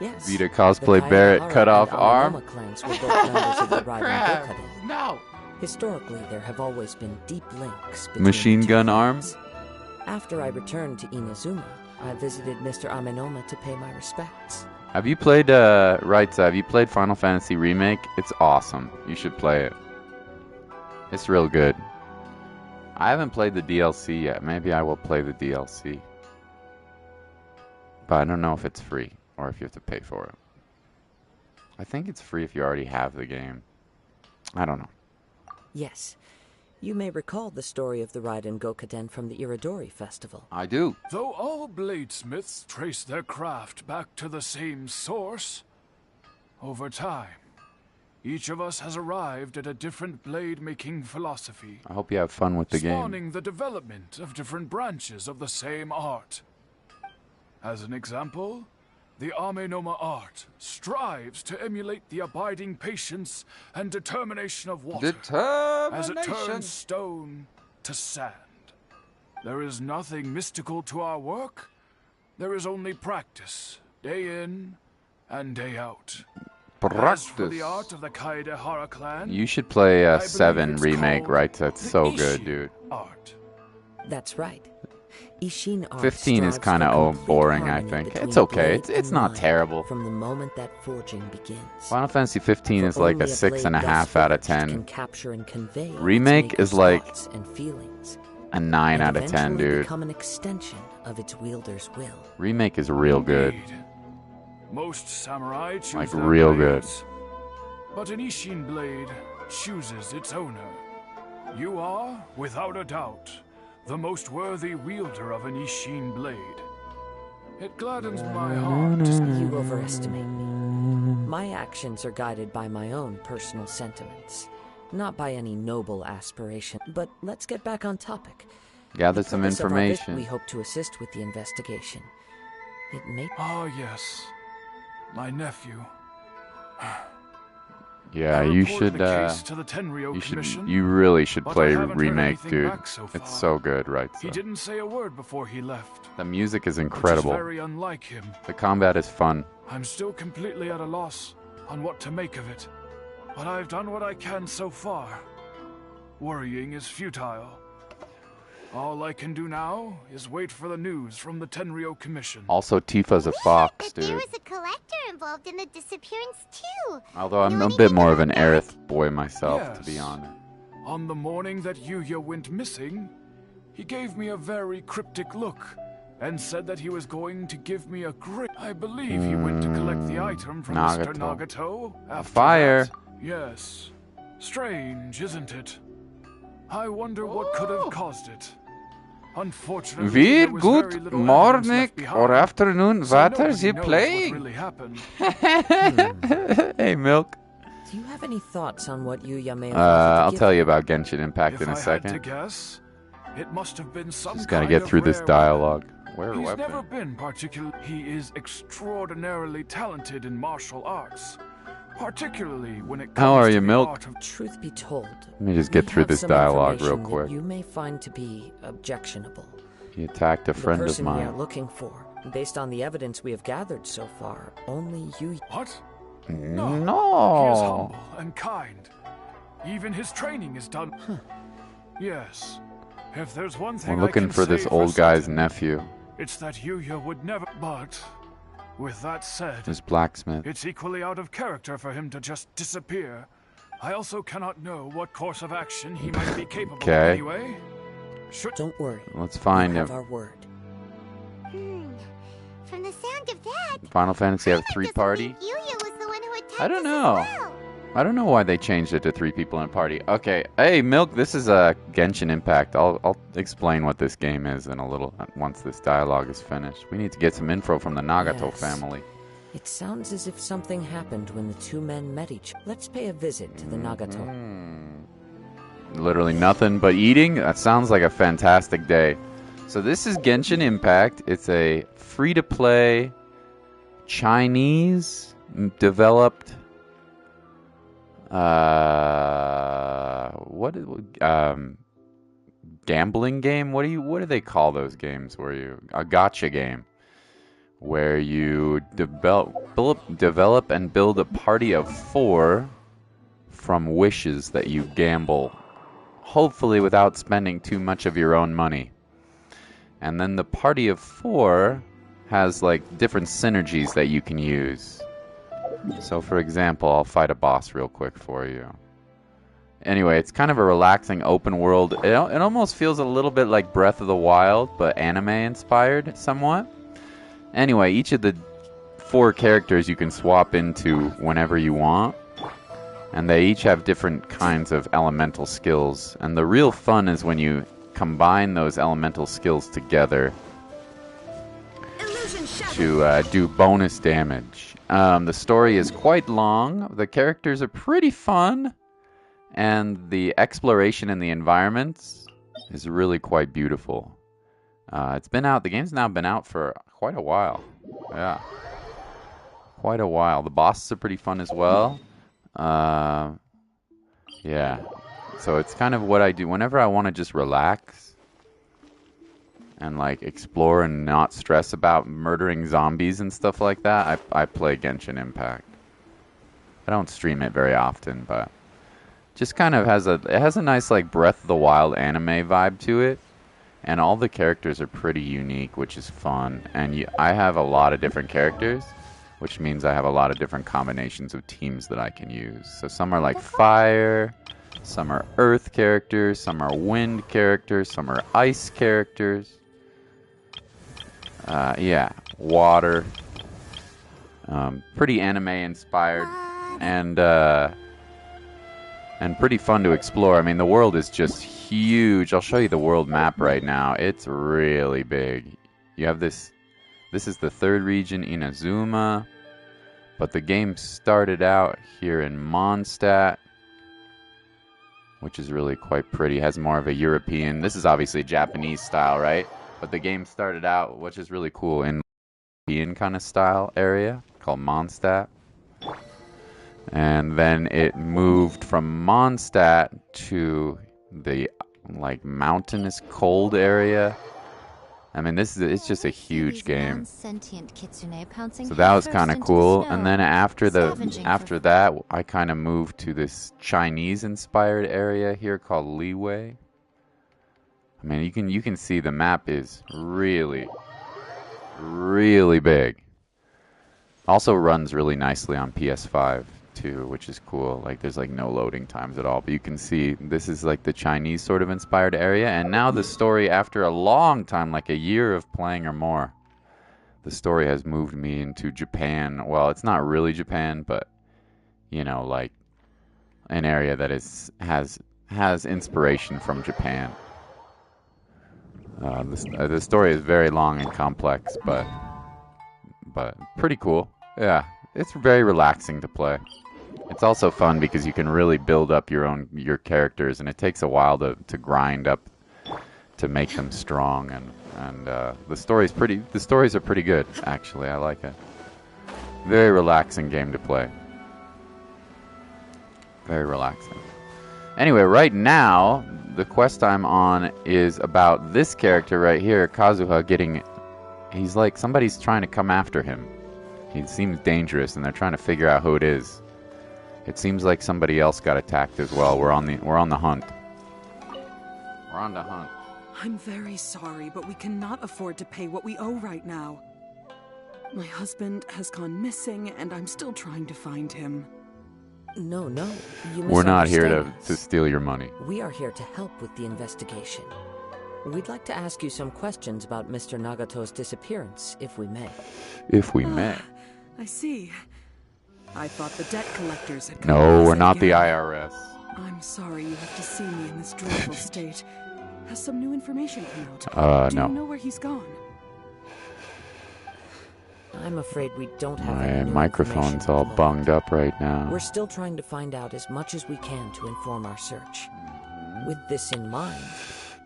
Yes. Vita cosplay Barrett cut off arm. Clans were both members of the Crap. Raiden. No. Historically, there have always been deep links between Machine the two gun clans. arm. After I returned to Inazuma, I visited Mr. Amenoma to pay my respects. Have you played Raitza? Have you played Final Fantasy Remake? It's awesome. You should play it. It's real good. I haven't played the DLC yet. Maybe I will play the DLC. But I don't know if it's free or if you have to pay for it. I think it's free if you already have the game. I don't know. Yes. You may recall the story of the Raiden Gokaden from the Iridori Festival. I do. Though all bladesmiths trace their craft back to the same source, over time, each of us has arrived at a different blade-making philosophy. I hope you have fun with the game. Spawning the development of different branches of the same art. As an example, the Amenoma art strives to emulate the abiding patience and determination of water as it turns stone to sand. There is nothing mystical to our work, there is only practice, day in and day out. Practice. As for the art of the Kaedehara clan, You should play I a believe 7 it's remake, called right? That's the so good, Ishin dude. art. That's right. Ishin art 15 is strives kind for of complete boring, I harmony think. between It's okay. blade It's and not mind terrible. From the moment that forging begins. Final Fantasy 15 is like a Only blade 6.5 thus out of forged 10. Can capture and convey Remake its is like thoughts and feelings, a 9 and out of 10, eventually dude. become an extension of its wielder's will. Remake is real good. Most samurai choose Like their real good. blades, but an Ishin blade chooses its owner. You are, without a doubt, the most worthy wielder of an Ishin blade. It gladdens my heart to You overestimate me. My actions are guided by my own personal sentiments, not by any noble aspiration. But let's get back on topic. Gather The some purpose of our visit, information. we hope to assist with the investigation. It may... Ah, yes. My nephew. Yeah, I you reported should, the case to the Tenryo Commission, you really should but I play haven't heard Remake, anything dude. back so It's far. so good, right? He didn't say a word before he left. The music is Which incredible. is very unlike him. The combat is fun. I'm still completely at a loss on what to make of it. But I've done what I can so far. Worrying is futile. All I can do now is wait for the news from the Tenryo Commission. Also, Tifa's a fox, There dude. was a collector involved in the disappearance too. Although I'm a bit more of an Aerith boy myself, to be Yes. honest. On the morning that Yuya went missing, he gave me a very cryptic look and said that he was going to give me a great... I believe he went to collect the item from Mr. Nagato. After Fire. that. Yes. Strange, isn't it? I wonder what could have caused it. Unfortunately, Very there was very good little morning evidence left or behind, afternoon. so What are nobody you knows playing? What really happened. Hey, Milk. Do you have any thoughts on what Yuya may have I'll tell you about Genshin Impact If in a I had to second. guess, it must have been some Just gotta kind get of through this rare dialogue. weapon. Rare He's weapon. never been particularly... He is extraordinarily talented in martial arts, particularly when it comes How are to you, the Milk? art of... Truth be told, Let me just get we through have this some dialogue real information that quick. You may find to be objectionable. He attacked a friend the of person we are mine. looking for, based on the evidence we have gathered so far, only you... What? No. He is humble and kind. Even his training is done... Yes. If there's one thing We're looking I can for this say old guy's certain, nephew, it's that Yuya would never... But, with that said, this blacksmith. it's equally out of character for him to just disappear. I also cannot know what course of action he might be capable of Okay. anyway. Don't worry. Let's find we him. have our word. From the sound of that, Final Fantasy have 3 party? Yuya was the one who attacked I don't us know. as well. I don't know why they changed it to 3 people in a party. Okay, hey Milk, this is a Genshin Impact. I'll explain what this game is in a little once this dialogue is finished. We need to get some info from the Nagato Yes. family. It sounds as if something happened when the two men met each other. Let's pay a visit to the Nagato. Literally nothing but eating? That sounds like a fantastic day. So this is Genshin Impact. It's a free-to-play Chinese developed gambling game? What do they call those games where you a gacha game where you develop and build a party of 4 from wishes that you gamble, hopefully without spending too much of your own money. And then the party of 4 has like different synergies that you can use. So for example, I'll fight a boss real quick for you. Anyway, it's kind of a relaxing open world. It almost feels a little bit like Breath of the Wild, but anime inspired somewhat. Anyway, each of the 4 characters you can swap into whenever you want. And they each have different kinds of elemental skills. And the real fun is when you combine those elemental skills together to do bonus damage. The story is quite long. The characters are pretty fun. And the exploration in the environments is really quite beautiful. It's been out. The game's now been out for quite a while. Yeah. Quite a while. The bosses are pretty fun as well. Yeah. So it's kind of what I do whenever I want to just relax and like explore and not stress about murdering zombies and stuff like that, I play Genshin Impact. I don't stream it very often, but just kind of has a nice like Breath of the Wild anime vibe to it, and all the characters are pretty unique, which is fun. And I have a lot of different characters, which means I have a lot of different combinations of teams that I can use. So some are like fire, some are earth characters, some are wind characters, some are ice characters. Yeah, water. Pretty anime inspired, and pretty fun to explore. I mean, the world is just huge. I'll show you the world map right now. It's really big. You have this is the third region, Inazuma, but the game started out here in Mondstadt, which is really quite pretty. It has more of a European, this is obviously Japanese style, right? But the game started out, which is really cool, in European kind of style area called Mondstadt. And then it moved from Mondstadt to the like mountainous cold area. I mean, it's just a huge game. So that was kind of cool. And then after that, I kind of moved to this Chinese-inspired area here called Liwei. I mean, you can see the map is really, really big. Also runs really nicely on PS5 too, which is cool. Like there's like no loading times at all, but you can see this is like the Chinese sort of inspired area. And now the story, after a long time, like a year of playing or more, the story has moved me into Japan. Well, it's not really Japan, but you know, like an area that has inspiration from Japan. The story is very long and complex, but pretty cool. Yeah, it's very relaxing to play. It's also fun because you can really build up your characters, and it takes a while to grind up to make them strong. And the stories are pretty good, actually. I like it. Very relaxing game to play. Very relaxing. Anyway, right now the quest I'm on is about this character right here, Kazuha, he's like somebody's trying to come after him. He seems dangerous, and they're trying to figure out who it is. It seems like somebody else got attacked as well. We're on the hunt. We're on the hunt. I'm very sorry, but we cannot afford to pay what we owe right now. My husband has gone missing, and I'm still trying to find him. No, you We're not here misunderstand to steal your money. We are here to help with the investigation. We'd like to ask you some questions about Mr. Nagato's disappearance, if we may. If we may. I see. I thought the debt collectors had come. No, we're not the IRS. I'm sorry you have to see me in this dreadful state. Has some new information come out? No. Do you know where he's gone? I'm afraid we don't have My microphone's all bunged up right now. We're still trying to find out as much as we can to inform our search. With this in mind,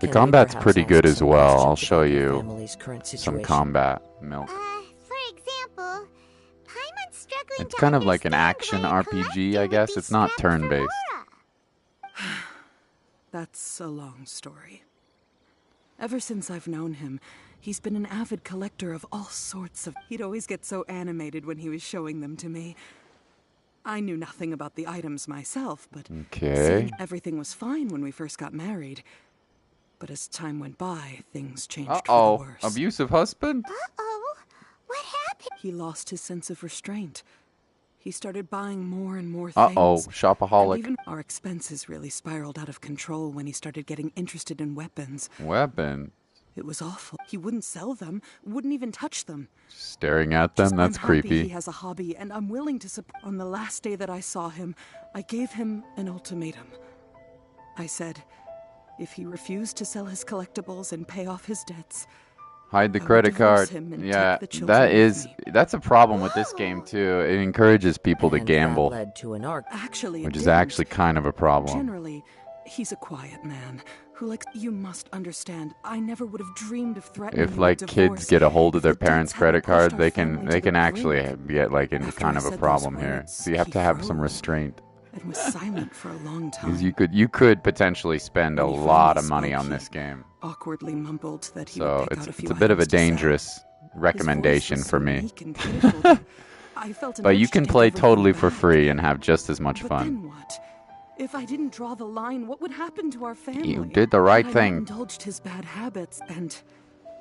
the combat's pretty good as well. I'll show you some combat milk. For example, Paimon's struggling It's kind of like an action RPG, I guess. It's not turn-based. That's a long story. Ever since I've known him, he's been an avid collector of all sorts of... He'd always get so animated when he was showing them to me. I knew nothing about the items myself, but seeing everything was fine when we first got married. But as time went by, things changed for the worse. Abusive husband? Uh-oh. What happened? He lost his sense of restraint. He started buying more and more things. Shopaholic. And even our expenses really spiraled out of control when he started getting interested in weapons. Weapon? It was awful. He wouldn't sell them, wouldn't even touch them. Staring at them? That's creepy. He has a hobby, and I'm willing to support. On the last day that I saw him, I gave him an ultimatum. I said, if he refused to sell his collectibles and pay off his dets, hide the credit card. Yeah, that's a problem with this game too. It encourages people to gamble, which is actually kind of a problem. Generally, he's a quiet man who likes. You must understand. I never would have dreamed of threatening. If like kids get a hold of their parents' credit card, they can actually get like into kind of a problem here. So you have to have some restraint. and was silent for a long time. You could potentially spend a lot of money on this game. Awkwardly mumbled that he So would pick out a few it's a bit of a items to sell. dangerous recommendation for me. Meek and pitiful that I felt an But you urge can to play take everything totally for back. free and have just as much But fun. then what? If I didn't draw the line, what would happen to our family? You did the right Had I not thing. indulged his bad habits, and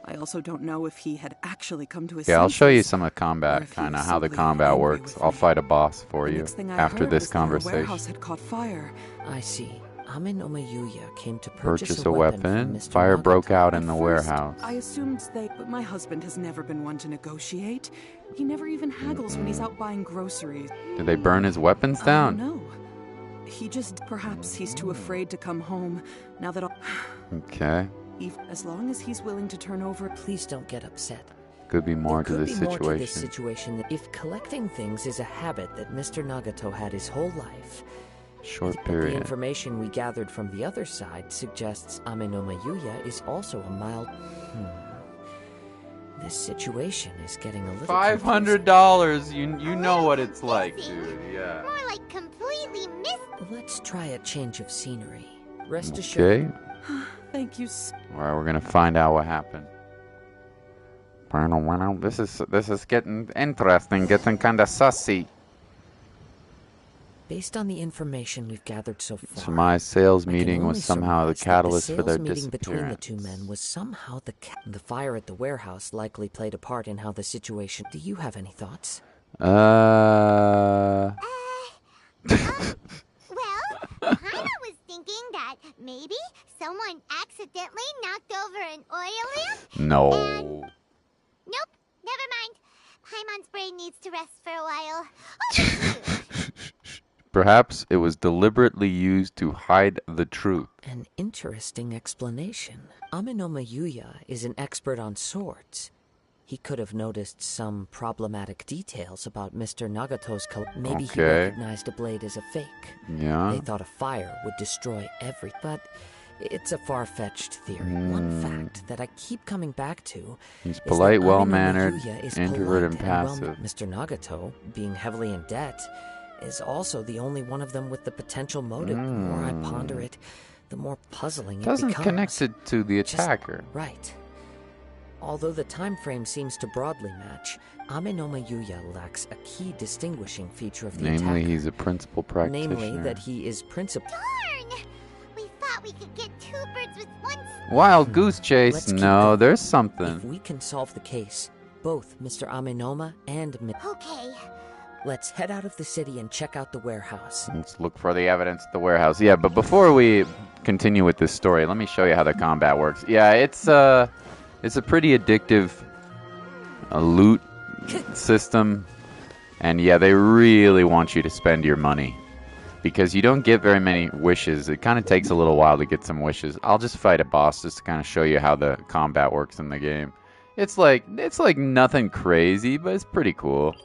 I also don't know if he had actually come to his Yeah, I'll show you senses, some of the or combat, if he kind of was how the simply combat angry works. with I'll me. fight a boss for The you next thing I after heard this was that our conversation. warehouse had caught fire. I see. Ame no Mayuya came to Purchase a a weapon weapon. from Mr. Fire broke Nagato. out in At the first, warehouse. I assumed but my husband has never been one to negotiate. He never even haggles when he's out buying groceries. Did they burn his weapons down? No. He just, perhaps he's too afraid to come home now that Okay. as long as he's willing to turn over. Please don't get upset. Could be more to Could this be more to this situation. situation that if collecting things is a habit that Mr. Nagato had his whole life, Short the period. information we gathered from the other side suggests Ame no Mayuya is also a mild... This situation is getting a little $500. You know what it's like, dude. Yeah. More like completely missed. Let's try a change of scenery. Rest assured. Okay. Thank you. Alright, we're gonna find out what happened. This is getting interesting, getting kinda sussy. Based on the information we've gathered so far, So my sales I can meeting only was somehow the surmise that catalyst for sales their meeting between the disappearance. two men was somehow the fire at the warehouse likely played a part in how the situation. Do you have any thoughts? Well, Hana was thinking that maybe someone accidentally knocked over an oil lamp. No. Nope, never mind. Paimon's brain needs to rest for a while. Oh, Perhaps it was deliberately used to hide the truth. An interesting explanation. Ame no Mayuya is an expert on swords. He could have noticed some problematic details about Mr. Nagato's Maybe he Okay. recognized a blade as a fake. Yeah. They thought a fire would destroy but it's a far-fetched theory. One fact that I keep coming back to He's is polite, that Ame no well-mannered, Mayuya is introvert, and polite well- passive. Mr. Nagato, being heavily in debt, is also the only one of them with the potential motive. The more I ponder it, the more puzzling it Doesn't becomes. connect it to the Just- attacker. Right. Although the time frame seems to broadly match, Ame no Mayuya lacks a key distinguishing feature of the Namely, attacker. he's a principal practitioner. Namely, that he is principal. darn! We thought we could get two birds with one stone. Wild goose chase? Let's keep No, going. there's If something. we can solve the case, both Mr. Amenoma and Okay. let's head out of the city and check out the warehouse. Let's look for the evidence at the warehouse. Yeah, but before we continue with this story, let me show you how the combat works. Yeah, it's a pretty addictive loot system, and yeah, they really want you to spend your money because you don't get very many wishes. It kind of takes a little while to get some wishes. I'll just fight a boss just to kind of show you how the combat works in the game. It's like nothing crazy, but it's pretty cool.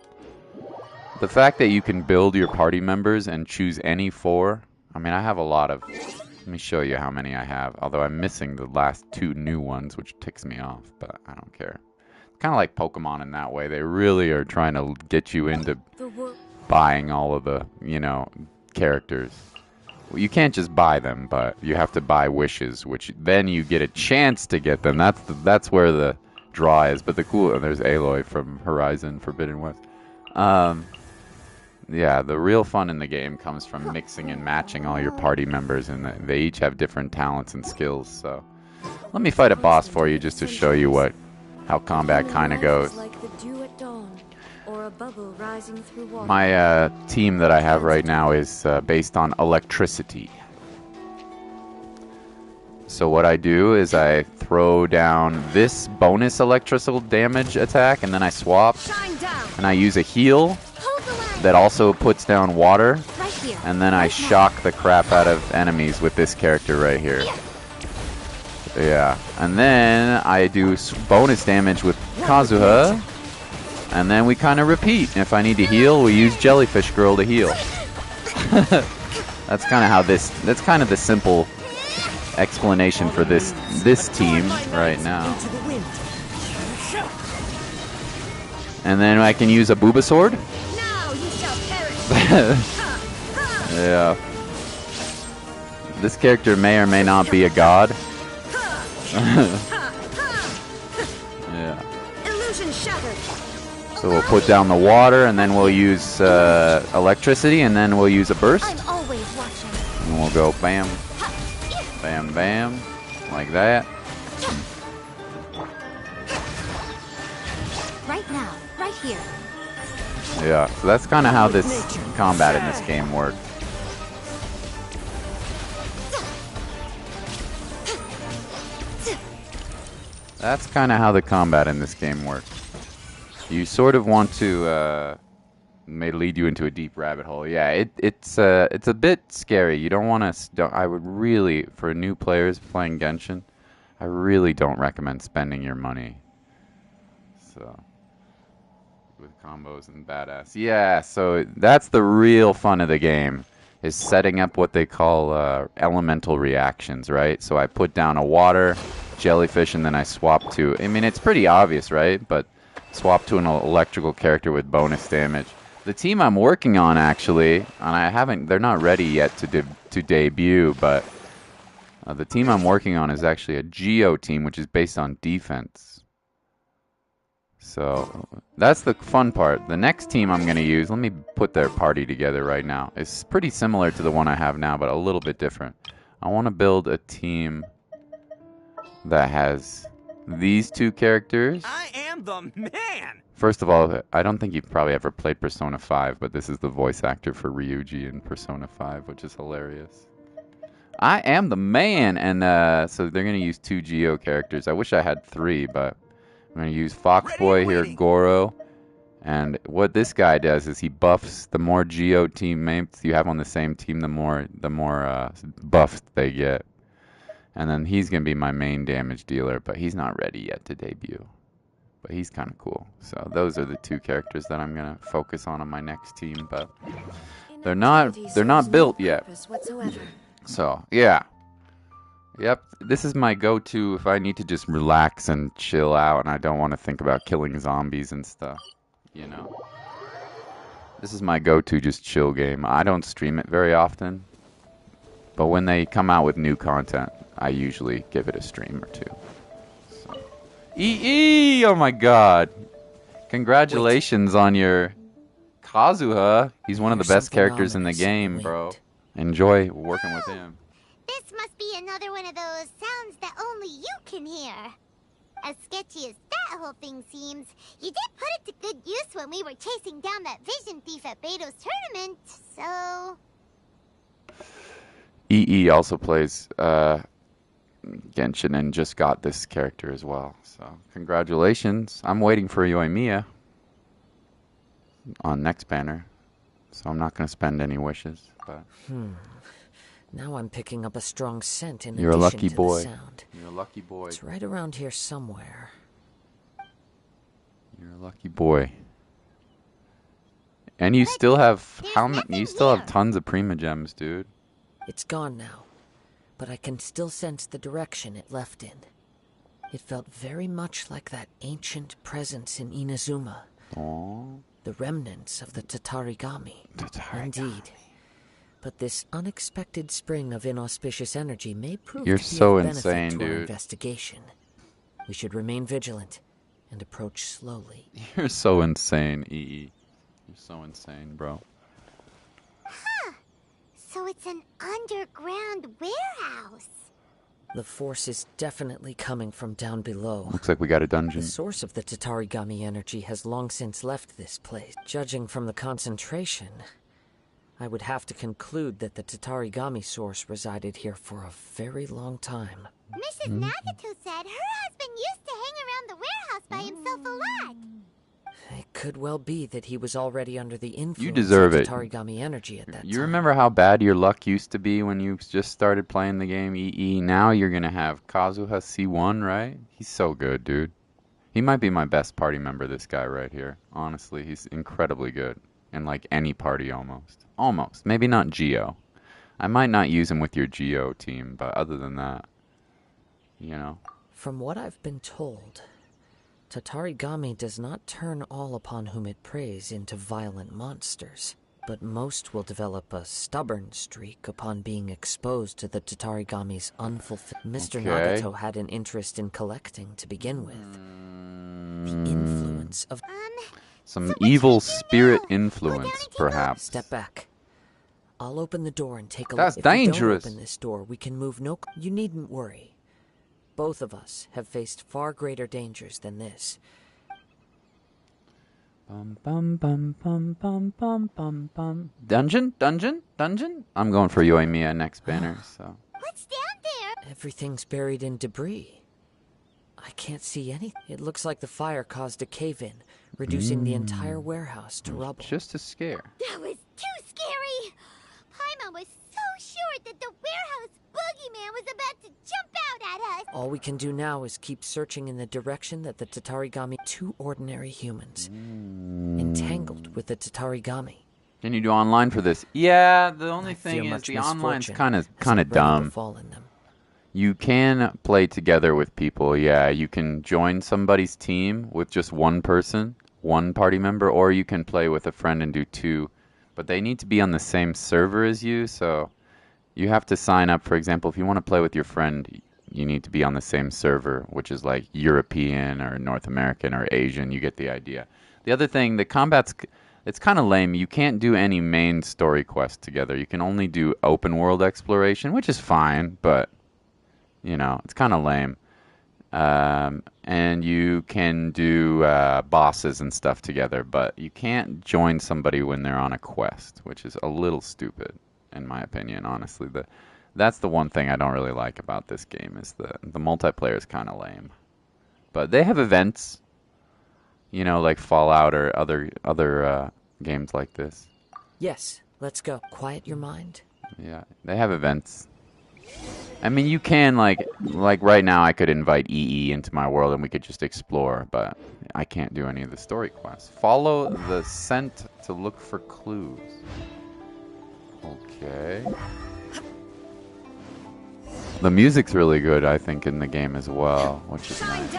The fact that you can build your party members and choose any four. I mean, I have a lot of. Let me show you how many I have. Although I'm missing the last two new ones, which ticks me off, but I don't care. Kind of like Pokemon in that way. They really are trying to get you into buying all of the, characters. Well, you can't just buy them, but you have to buy wishes, which then you get a chance to get them. That's where the draw is. But there's Aloy from Horizon Forbidden West. Yeah, the real fun in the game comes from mixing and matching all your party members, and they each have different talents and skills. So, let me fight a boss for you just to show you how combat kind of goes. My team that I have right now is based on electricity. So what I do is I throw down this bonus electrical damage attack, and then I swap, and I use a heal that also puts down water, and then I shock the crap out of enemies with this character right here. Yeah, and then I do bonus damage with Kazuha, and then we kind of repeat. If I need to heal, we use Jellyfish Girl to heal. That's kind of that's kind of the simple explanation for this team right now. And then I can use a Booba Sword. Yeah. This character may or may not be a god. Yeah. Illusion shattered. So we'll put down the water, and then we'll use electricity, and then we'll use a burst. I'm always watching. And we'll go bam, bam, bam, like that. Right now, right here. Yeah, so that's kind of how this combat in this game works. That's kind of how the combat in this game works. You sort of want to may lead you into a deep rabbit hole. Yeah, it's a bit scary. You don't want to. I would really, for new players playing Genshin, I really don't recommend spending your money. So with combos and badass. Yeah, so that's the real fun of the game, is setting up what they call elemental reactions, right? So I put down a water jellyfish and then I swap to, I mean, it's pretty obvious, right? But swap to an electrical character with bonus damage. The team I'm working on, actually, and they're not ready yet to debut, but the team I'm working on is actually a Geo team, which is based on defense. So that's the fun part. The next team I'm going to use, let me put their party together right now. It's pretty similar to the one I have now, but a little bit different. I want to build a team that has these two characters. I am the man! First of all, I don't think you've probably ever played Persona 5, but this is the voice actor for Ryuji in Persona 5, which is hilarious. I am the man! And so they're going to use 2 Geo characters. I wish I had 3, but I'm going to use Foxboy here, Goro. And what this guy does is he buffs. The more Geo teammates you have on the same team, the more buffs they get. And then he's going to be my main damage dealer, but he's not ready yet to debut. But he's kind of cool. So those are the 2 characters that I'm going to focus on my next team, but they're not built yet. So, yeah. Yep, this is my go-to if I need to just relax and chill out and I don't want to think about killing zombies and stuff, you know. This is my go-to just chill game. I don't stream it very often, but when they come out with new content, I usually give it a stream or 2. So. EE! Oh my god. Congratulations on your Kazuha. He's one of the best characters in the game, bro. Enjoy working with him. This must be another one of those sounds that only you can hear. As sketchy as that whole thing seems, you did put it to good use when we were chasing down that vision thief at Beto's tournament, so... EE also plays Genshin and just got this character as well. So, congratulations. I'm waiting for Yoimiya on next banner, so I'm not going to spend any wishes. But Now I'm picking up a strong scent in You're a addition lucky to boy. the sound. You're a lucky boy. It's right around here somewhere. You're a lucky boy. And you still have you still have tons of Prima Gems, dude. It's gone now, but I can still sense the direction it left in. It felt very much like that ancient presence in Inazuma. Aww. The remnants of the Tatarigami. Indeed. But this unexpected spring of inauspicious energy may prove You're to be so of benefit insane, to our dude. investigation. We should remain vigilant and approach slowly. You're so insane, EE. You're so insane, bro. Huh. So it's an underground warehouse. The force is definitely coming from down below. Looks like we got a dungeon. The source of the Tatarigami energy has long since left this place. Judging from the concentration, I would have to conclude that the Tatarigami source resided here for a very long time. Mrs. Nagato said her husband used to hang around the warehouse by himself a lot. It could well be that he was already under the influence You deserve of it. Tatarigami energy at that time. You remember how bad your luck used to be when you just started playing the game, EE? Now you're going to have Kazuha C1, right? He's so good, dude. He might be my best party member, this guy right here. Honestly, he's incredibly good. In like any party almost. Almost. Maybe not Geo. I might not use him with your Geo team, but other than that, you know. From what I've been told, Tatarigami does not turn all upon whom it preys into violent monsters. but most will develop a stubborn streak upon being exposed to the Tatarigami's unfulfilled. Mr. Nagato had an interest in collecting to begin with. The influence of some evil spirit influence, perhaps. Step back. I'll open the door and take a look. That's dangerous. If we don't open this door, we can move no... You needn't worry. Both of us have faced far greater dangers than this. Bum, bum, bum, bum, bum, bum, bum, bum. Dungeon? Dungeon? Dungeon? I'm going for Yoimiya next banner, so... What's down there? Everything's buried in debris. I can't see anything. It looks like the fire caused a cave-in, reducing the entire warehouse to rubble. Just a scare. That was too scary! Paimon was so sure that the warehouse boogeyman was about to jump out at us! All we can do now is keep searching in the direction that the Tatarigami... Two ordinary humans, entangled with the Tatarigami. Can you do online for this? Yeah, the only thing is the online's kind of dumb. You can play together with people, yeah. You can join somebody's team with just one person, one party member, or you can play with a friend and do two. But they need to be on the same server as you, so you have to sign up. For example, if you want to play with your friend, you need to be on the same server, which is like European or North American or Asian. You get the idea. The other thing, the combat's... It's kind of lame. You can't do any main story quests together. You can only do open world exploration, which is fine, but, you know, it's kind of lame. And you can do bosses and stuff together, but you can't join somebody when they're on a quest, which is a little stupid, in my opinion, honestly. That's the one thing I don't really like about this game, is the multiplayer is kind of lame. But they have events, you know, like Fallout or other games like this. Yes, let's go. Quiet your mind. Yeah, they have events. I mean, you can, like right now I could invite EE into my world and we could just explore, but I can't do any of the story quests. Follow the scent to look for clues. Okay. The music's really good, I think, in the game as well, which is nice.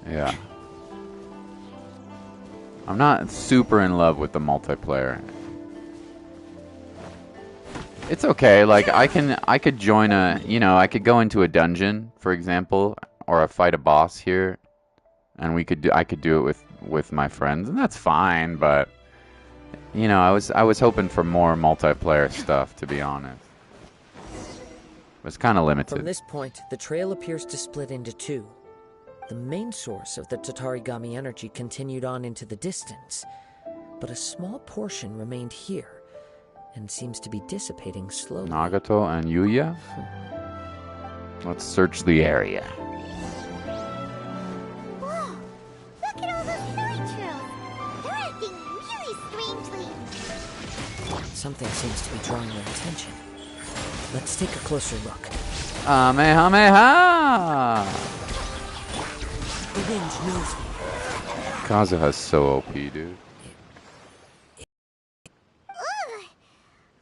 Yeah. I'm not super in love with the multiplayer. It's okay, like I could join I could go into a dungeon, for example, or fight a boss here, and I could do it with my friends, and that's fine, but you know, I was hoping for more multiplayer stuff, to be honest. It was kind of limited. From this point, the trail appears to split into two. The main source of the Tatarigami energy continued on into the distance, but a small portion remained here and seems to be dissipating slowly. Nagato and Yuya? Let's search the area. Whoa! Look at all those silly trails! They're acting really strangely. Something seems to be drawing their attention. Let's take a closer look. Kamehameha! The wind knows me. Kazuha's so OP, dude.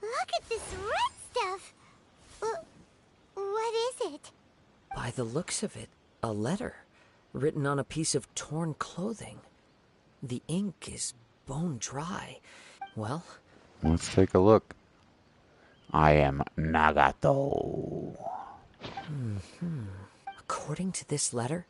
Look at this red stuff. What is it? By the looks of it, a letter written on a piece of torn clothing. The ink is bone dry. Well, let's take a look. I am Nagato. According to this letter,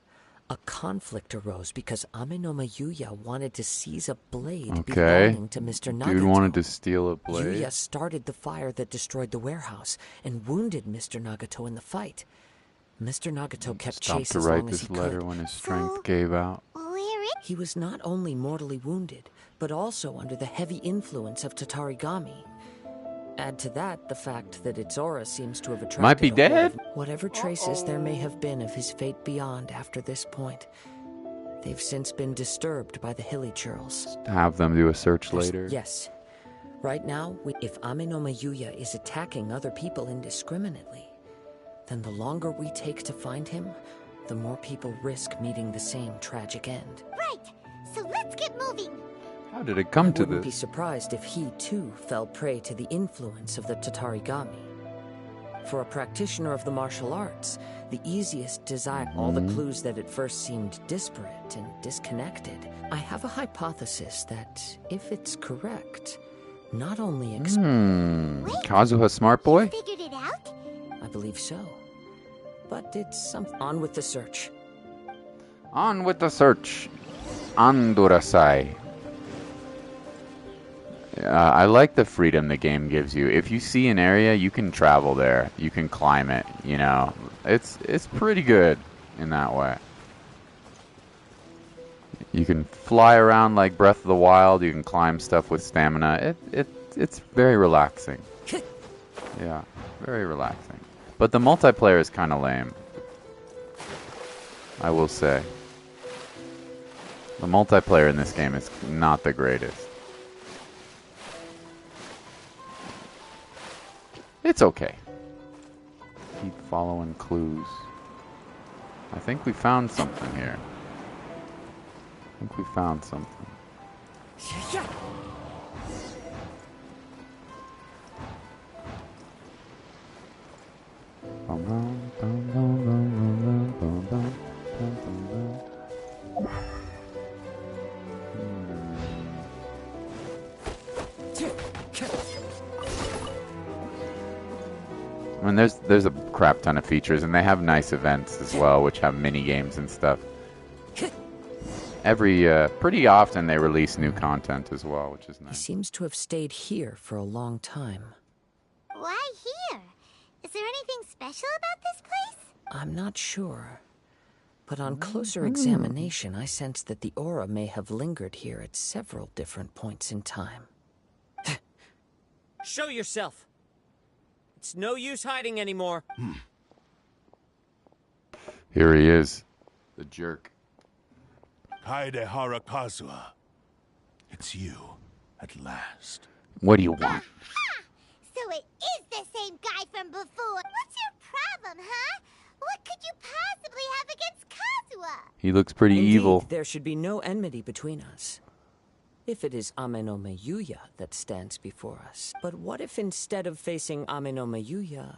a conflict arose because Amenoma Yuya wanted to seize a blade belonging to Mr. Nagato. Dude wanted to steal a blade. Yuya started the fire that destroyed the warehouse and wounded Mr. Nagato in the fight. Mr. Nagato kept chase as long as he could. Stopped to write this letter when his strength gave out. He was not only mortally wounded, but also under the heavy influence of Tatarigami. Add to that the fact that its aura seems to have attracted... Might be dead? Whatever traces there may have been of his fate beyond after this point, they've since been disturbed by the hilly churls. Have them do a search later? Yes. Right now, if Amenoma Yuya is attacking other people indiscriminately, then the longer we take to find him, the more people risk meeting the same tragic end. Right! So let's get moving! How did it come to this? I wouldn't be surprised if he, too, fell prey to the influence of the Tatarigami. For a practitioner of the martial arts, the easiest desire, all the clues that at first seemed disparate and disconnected. I have a hypothesis that, if it's correct, not only Kazuha smart boy? Figured it out? I believe so. But it's something. On with the search. On with the search. Andorasai. I like the freedom the game gives you. If you see an area, you can travel there. You can climb it, you know. It's pretty good in that way. You can fly around like Breath of the Wild. You can climb stuff with stamina. It's very relaxing. Yeah, very relaxing. But the multiplayer is kind of lame. I will say. The multiplayer in this game is not the greatest. It's okay. Keep following clues. I think we found something here. I think we found something. I mean, there's a crap ton of features, and they have nice events as well, which have mini games and stuff. Pretty often they release new content as well, which is nice. He seems to have stayed here for a long time. Why here? Is there anything special about this place? I'm not sure. But on closer examination, I sense that the aura may have lingered here at several different points in time. Show yourself! It's no use hiding anymore. Here he is. The jerk. Kaedehara Kazuha. It's you, at last. What do you want? So it is the same guy from before. What's your problem, huh? What could you possibly have against Kazuha? He looks pretty Indeed, evil. There should be no enmity between us. If it is Ame no Miyuya that stands before us. But what if instead of facing Ame no Miyuya,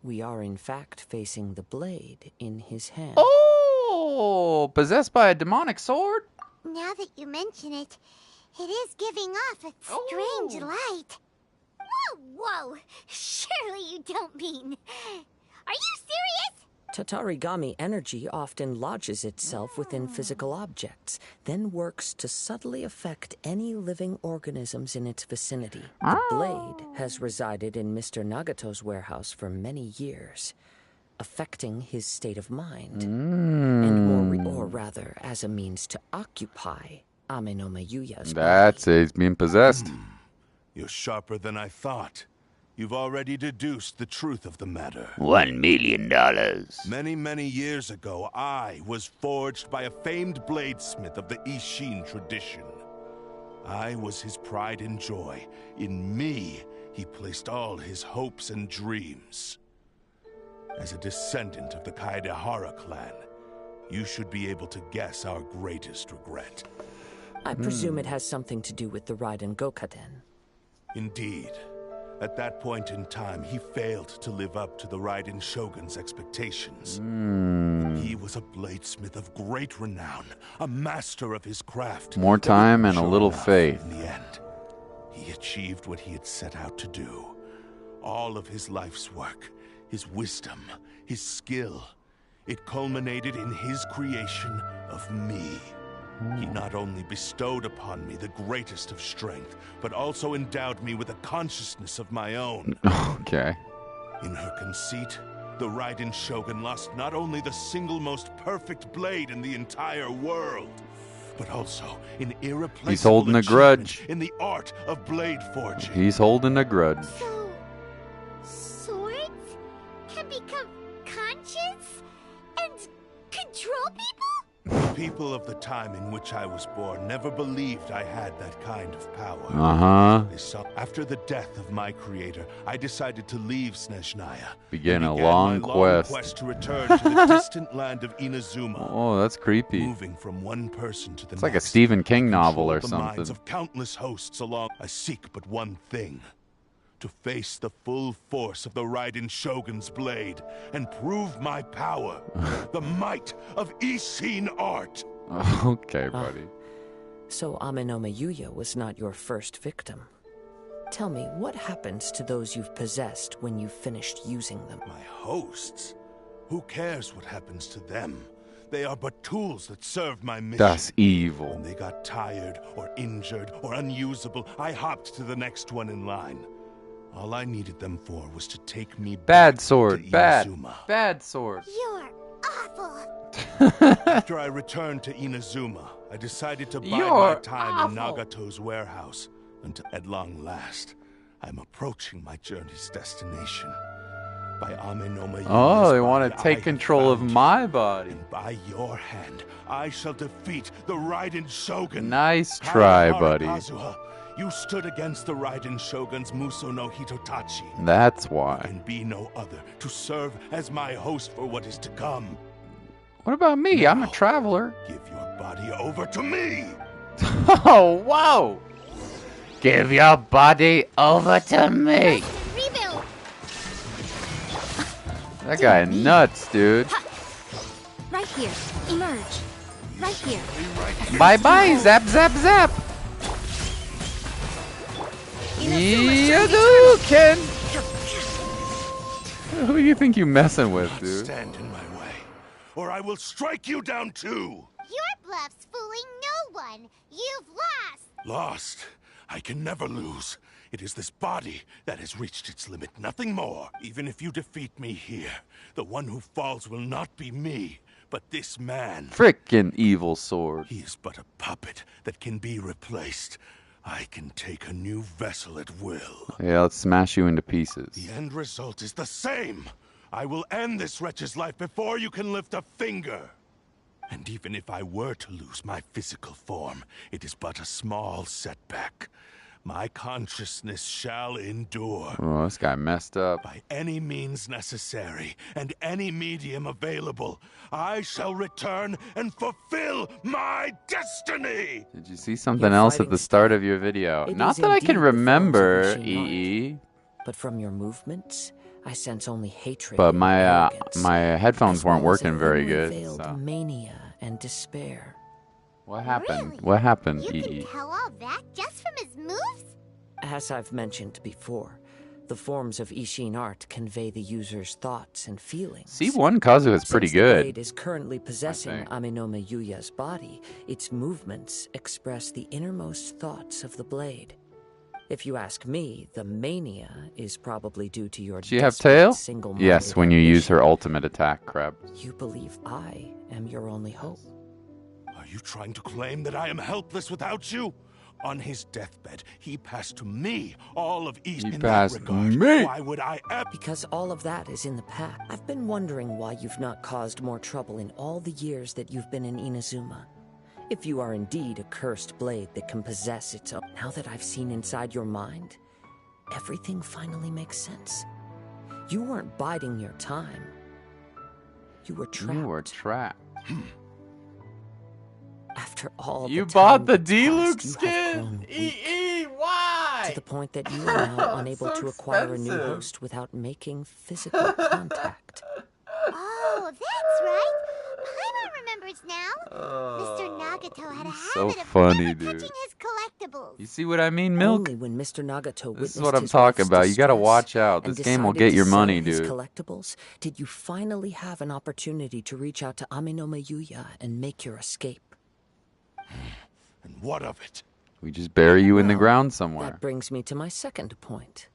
we are in fact facing the blade in his hand? Oh, possessed by a demonic sword? Now that you mention it, it is giving off a strange light. Whoa! Surely you don't mean... Are you serious? Tatarigami energy often lodges itself within physical objects, then works to subtly affect any living organisms in its vicinity. The blade has resided in Mr. Nagato's warehouse for many years, affecting his state of mind, or rather, as a means to occupy Ame no Miyuya's body. That's it, he's being possessed. You're sharper than I thought. You've already deduced the truth of the matter. $1 million. Many years ago, I was forged by a famed bladesmith of the Ishin tradition. I was his pride and joy. In me, he placed all his hopes and dreams. As a descendant of the Kaedehara clan, you should be able to guess our greatest regret. I presume it has something to do with the Raiden Gokaden. Indeed. At that point in time, he failed to live up to the Raiden Shogun's expectations. He was a bladesmith of great renown, a master of his craft. More time and a little faith. In the end, he achieved what he had set out to do. All of his life's work, his wisdom, his skill, it culminated in his creation of me. He not only bestowed upon me the greatest of strength, but also endowed me with a consciousness of my own. Okay. In her conceit, the Raiden Shogun lost not only the single most perfect blade in the entire world, but also an irreplaceable He's holding a grudge. In the art of blade forging. He's holding a grudge. So, swords can become conscious and control people? The people of the time in which I was born never believed I had that kind of power. After the death of my creator, I decided to leave Snezhnaya. Begin a my long quest. quest to return to the distant land of Inazuma. Oh, that's creepy. Moving from one person to the It's next. like a Stephen King novel or the something. minds of countless hosts along. I seek but one thing: to face the full force of the Raiden Shogun's blade and prove my power, the might of Ishin art. Okay, buddy. So Amenoma Yuya was not your first victim. Tell me, what happens to those you've possessed when you've finished using them? My hosts? Who cares what happens to them? They are but tools that serve my mission. That's evil. When they got tired, or injured, or unusable, I hopped to the next one in line. All I needed them for was to take me bad back sword, to bad, Inazuma. bad sword. You're awful. After I returned to Inazuma, I decided to bide my time in Nagato's warehouse until at long last, I'm approaching my journey's destination. By Amenoma Oh, they want to take control of my body. And by your hand, I shall defeat the Raiden Shogun. Nice try, buddy. Kazuha, you stood against the Raiden Shogun's Muso no Hitotachi. That's why. There can be no other to serve as my host for what is to come. What about me? Now, I'm a traveler. Give your body over to me. Oh, wow. Give your body over to me. Rebuild. That guy nuts, dude. Right here. Emerge. Right here. Bye-bye. Zap, zap, zap. Ken. Who do you think you messing with, dude? Stand in my way, or I will strike you down too. Your bluff's fooling no one. You've lost. Lost? I can never lose. It is this body that has reached its limit, nothing more. Even if you defeat me here, the one who falls will not be me, but this man. Frickin' evil sword. He is but a puppet that can be replaced. I can take a new vessel at will. Yeah, let's smash you into pieces. The end result is the same. I will end this wretch's life before you can lift a finger. And even if I were to lose my physical form, it is but a small setback. My consciousness shall endure. Oh, this guy messed up. By any means necessary, and any medium available, I shall return and fulfill my destiny! Did you see something else at the start of your video? Not that I can remember, EE. But from your movements, I sense only hatred. But my my headphones weren't working very good. So. Mania and despair. What happened? Really? What happened, You EE? can tell all that just from his moves? As I've mentioned before, the forms of Ishin art convey the user's thoughts and feelings. C1 Kazu is pretty Since the good. blade is currently possessing Amenoma Yuya's body, its movements express the innermost thoughts of the blade. If you ask me, the mania is probably due to your Does she have tail? single-minded Yes, when you use her ultimate attack, Crab. You believe I am your only hope. Are you trying to claim that I am helpless without you? On his deathbed, he passed to me all of East in that regard. Me. Why would I ever? Because all of that is in the past. I've been wondering why you've not caused more trouble in all the years that you've been in Inazuma. If you are indeed a cursed blade that can possess its own. Now that I've seen inside your mind, everything finally makes sense. You weren't biding your time. You were trapped. You were trapped. After all you the bought time the that D-Luke passed, you skin? have grown weak, EE, why? to the point that you are now unable so to acquire a new expensive. host without making physical contact. Oh, that's right. Paimon remembers now. Mr. Nagato had a so habit of funny, never dude. touching his collectibles. You see what I mean, Milk? Only when Mr. Nagato This is witnessed what I'm his talking wife's about. You gotta distress watch out. and This game will decided get to your sell money, his dude. collectibles, did you finally have an opportunity to reach out to Amenoma Yuya and make your escape? And what of it? We just bury you in the Well, ground somewhere. That brings me to my second point.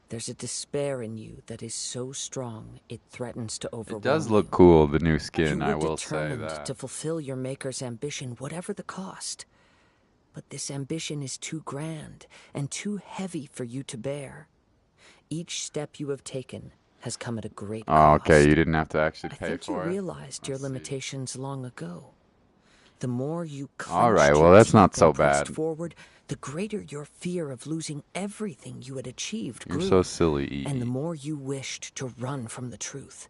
There's a despair in you that is so strong it threatens to overwhelm It does look you. cool, the new skin, You I were will say determined that. to fulfill your maker's ambition, whatever the cost. But this ambition is too grand and too heavy for you to bear. Each step you have taken has come at a great Oh, cost. okay, you didn't have to actually I pay think you for it. realized your limitations long ago. The more you All right, clenched well, your that's not teeth so and pressed bad. forward, the greater your fear of losing everything you had achieved You're grew. so silly, EE. And the more you wished to run from the truth.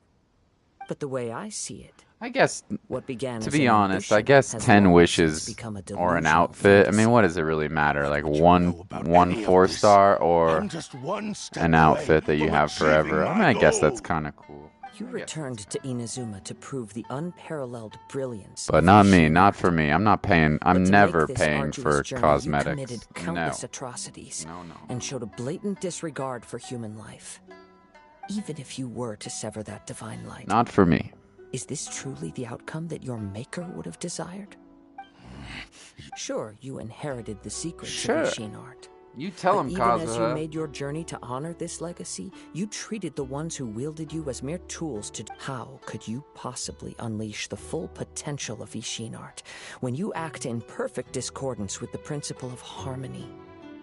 But the way I see it, I guess, what began to as be an honest, ambition I guess has 10 long wishes since become a or an delusional outfit. I fantasy. mean, what does it really matter? Like one 4-star or I'm just one step an outfit that you from have forever. achieving I mean, my I guess goal. that's kind of cool. You returned to Inazuma to prove the unparalleled brilliance. But of not Ishin me, art. not for me. I'm not paying. But I'm to never make this paying arduous for journey, cosmetics. You committed countless No. atrocities No. and showed a blatant disregard for human life. Even if you were to sever that divine light. Not for me. Is this truly the outcome that your maker would have desired? Sure, you inherited the secrets of Ishin art. You tell him, even Kazuha. as you made your journey to honor this legacy, you treated the ones who wielded you as mere tools to... How could you possibly unleash the full potential of Ishin art when you act in perfect discordance with the principle of harmony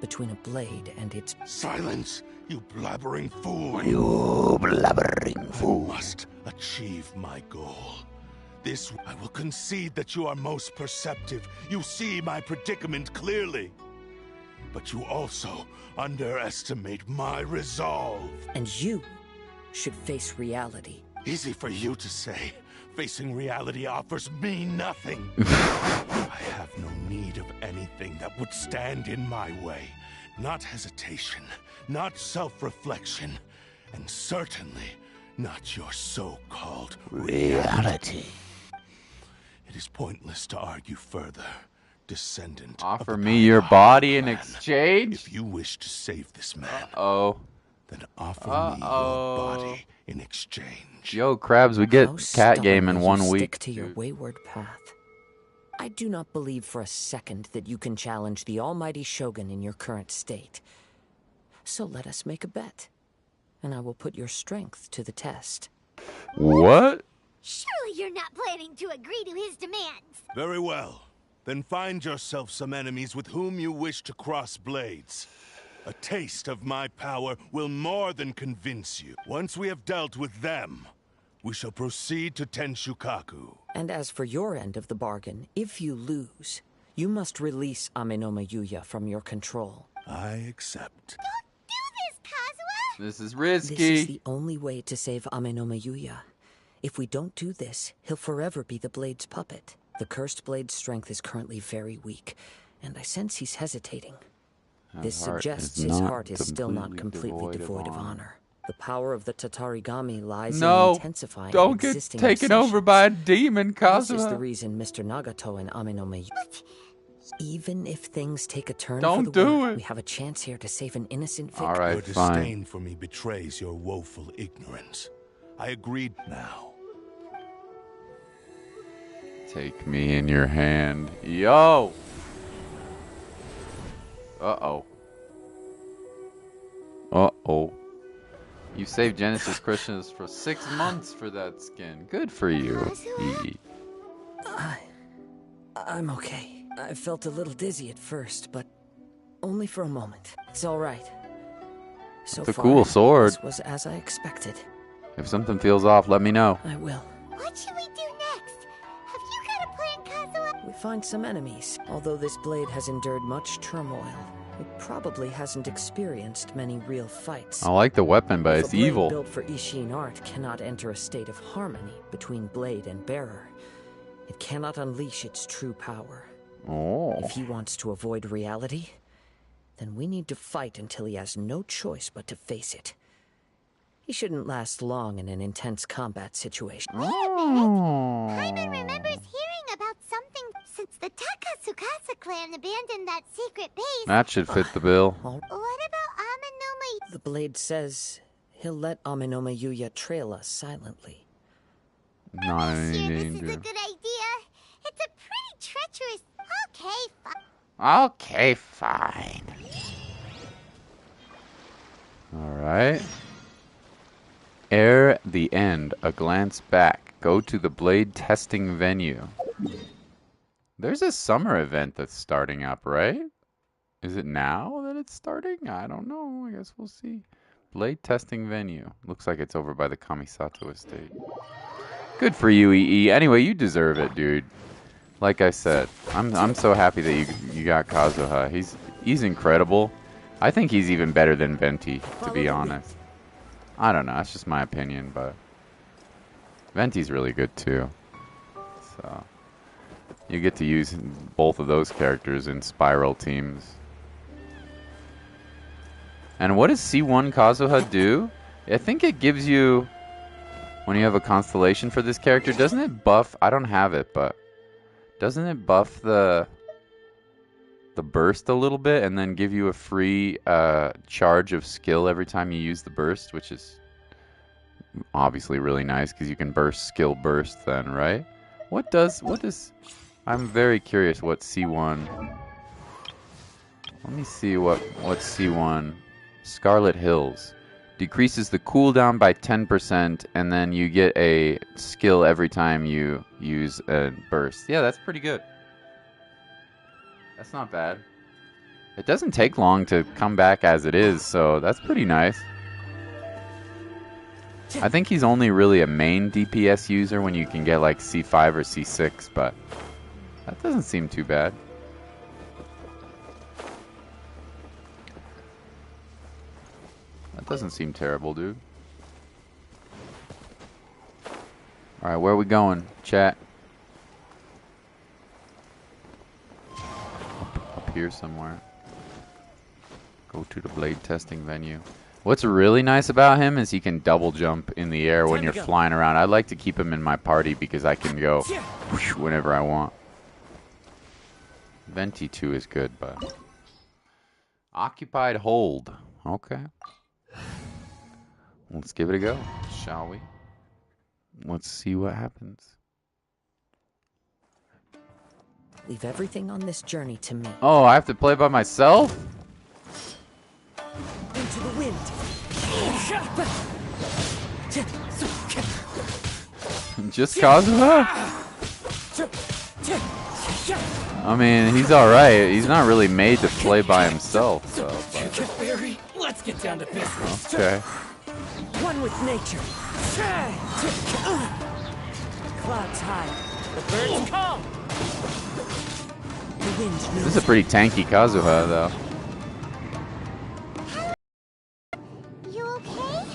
between a blade and its... Silence, you blabbering fool! You blabbering fool! I must achieve my goal. This, I will concede that you are most perceptive. You see my predicament clearly. But you also underestimate my resolve. And you should face reality. Easy for you to say. Facing reality offers me nothing. I have no need of anything that would stand in my way. Not hesitation, not self-reflection, and certainly not your so-called reality. It is pointless to argue further. Descendant. Offer me your body in exchange? If you wish to save this man, then offer me your body in exchange. Yo, Krabs, we get cat game in 1 week. Stick to your wayward path. I do not believe for a second that you can challenge the almighty Shogun in your current state. So let us make a bet, and I will put your strength to the test. What? Surely you're not planning to agree to his demands. Very well. Then find yourself some enemies with whom you wish to cross blades. A taste of my power will more than convince you. Once we have dealt with them, we shall proceed to Tenshukaku. And as for your end of the bargain, if you lose, you must release Amenoma Yuya from your control. I accept. Don't do this, Kazuha! This is risky. This is the only way to save Amenoma Yuya. If we don't do this, he'll forever be the Blade's puppet. The cursed Blade's strength is currently very weak, and I sense he's hesitating. This suggests his heart is still not completely devoid of honor. The power of the Tatarigami lies in intensifying don't get existing taken obsessions. over by a demon, Kazuha. This is the reason Mr. Nagato and Amenoma... Even if things take a turn Don't for the do worse, it. we have a chance here to save an innocent victim. All right, Your disdain for me betrays your woeful ignorance. I agreed now. Take me in your hand. Yo! Uh-oh. Uh-oh. You saved Genesis Christians for 6 months for that skin. Good for you. I'm okay. I felt a little dizzy at first, but only for a moment. It's all right. So It's a far, cool sword. This was as I expected. If something feels off, let me know. I will. What should we do next? Have you got a plan, Kazuha? We find some enemies. Although this blade has endured much turmoil, it probably hasn't experienced many real fights. I like the weapon, but If it's a blade evil. built for Ishin art cannot enter a state of harmony between blade and bearer, it cannot unleash its true power. Oh. If he wants to avoid reality, then we need to fight until he has no choice but to face it. He shouldn't last long in an intense combat situation. Wait a minute! Paimon remembers hearing about something since the Takatsukasa clan abandoned that secret base. That should fit the bill. What about Amenoma? The blade says he'll let Amenoma Yuya trail us silently. Not in any This is danger. a good idea. It's a pretty treacherous... Okay, Okay, fine. Alright. Ere the end, a glance back. Go to the blade testing venue. There's a summer event that's starting up, right? Is it now that it's starting? I don't know. I guess we'll see. Blade testing venue. Looks like it's over by the Kamisato estate. Good for you, EE. Anyway, you deserve it, dude. Like I said, I'm so happy that you got Kazuha. He's incredible. I think he's even better than Venti, to be honest. I don't know. That's just my opinion, but Venti's really good too. So you get to use both of those characters in Spiral teams. And what does C1 Kazuha do? I think it gives you, when you have a constellation for this character, doesn't it buff, I don't have it, but doesn't it buff the burst a little bit and then give you a free charge of skill every time you use the burst, which is obviously really nice because you can burst skill burst then, right? I'm very curious what C1, let me see what C1, Scarlet Hills, decreases the cooldown by 10% and then you get a skill every time you use a burst. Yeah, that's pretty good. That's not bad. It doesn't take long to come back as it is, so that's pretty nice. I think he's only really a main DPS user when you can get like C5 or C6, but that doesn't seem too bad. That doesn't seem terrible, dude. Alright, where are we going, chat? Up here somewhere. Go to the blade testing venue. What's really nice about him is he can double jump in the air when you're flying around. I like to keep him in my party because I can go whenever I want. Venti 2 is good, but... Occupied hold. Okay. Let's give it a go, shall we? Let's see what happens. Leave everything on this journey to me. Oh, I have to play by myself? Into the wind. Just Kazuha? I mean, he's alright. He's not really made to play by himself, so. Let's get down to business. Okay. One with nature. Clouds high. The birds come. The wind knows. This is a pretty tanky Kazuha, though. You okay?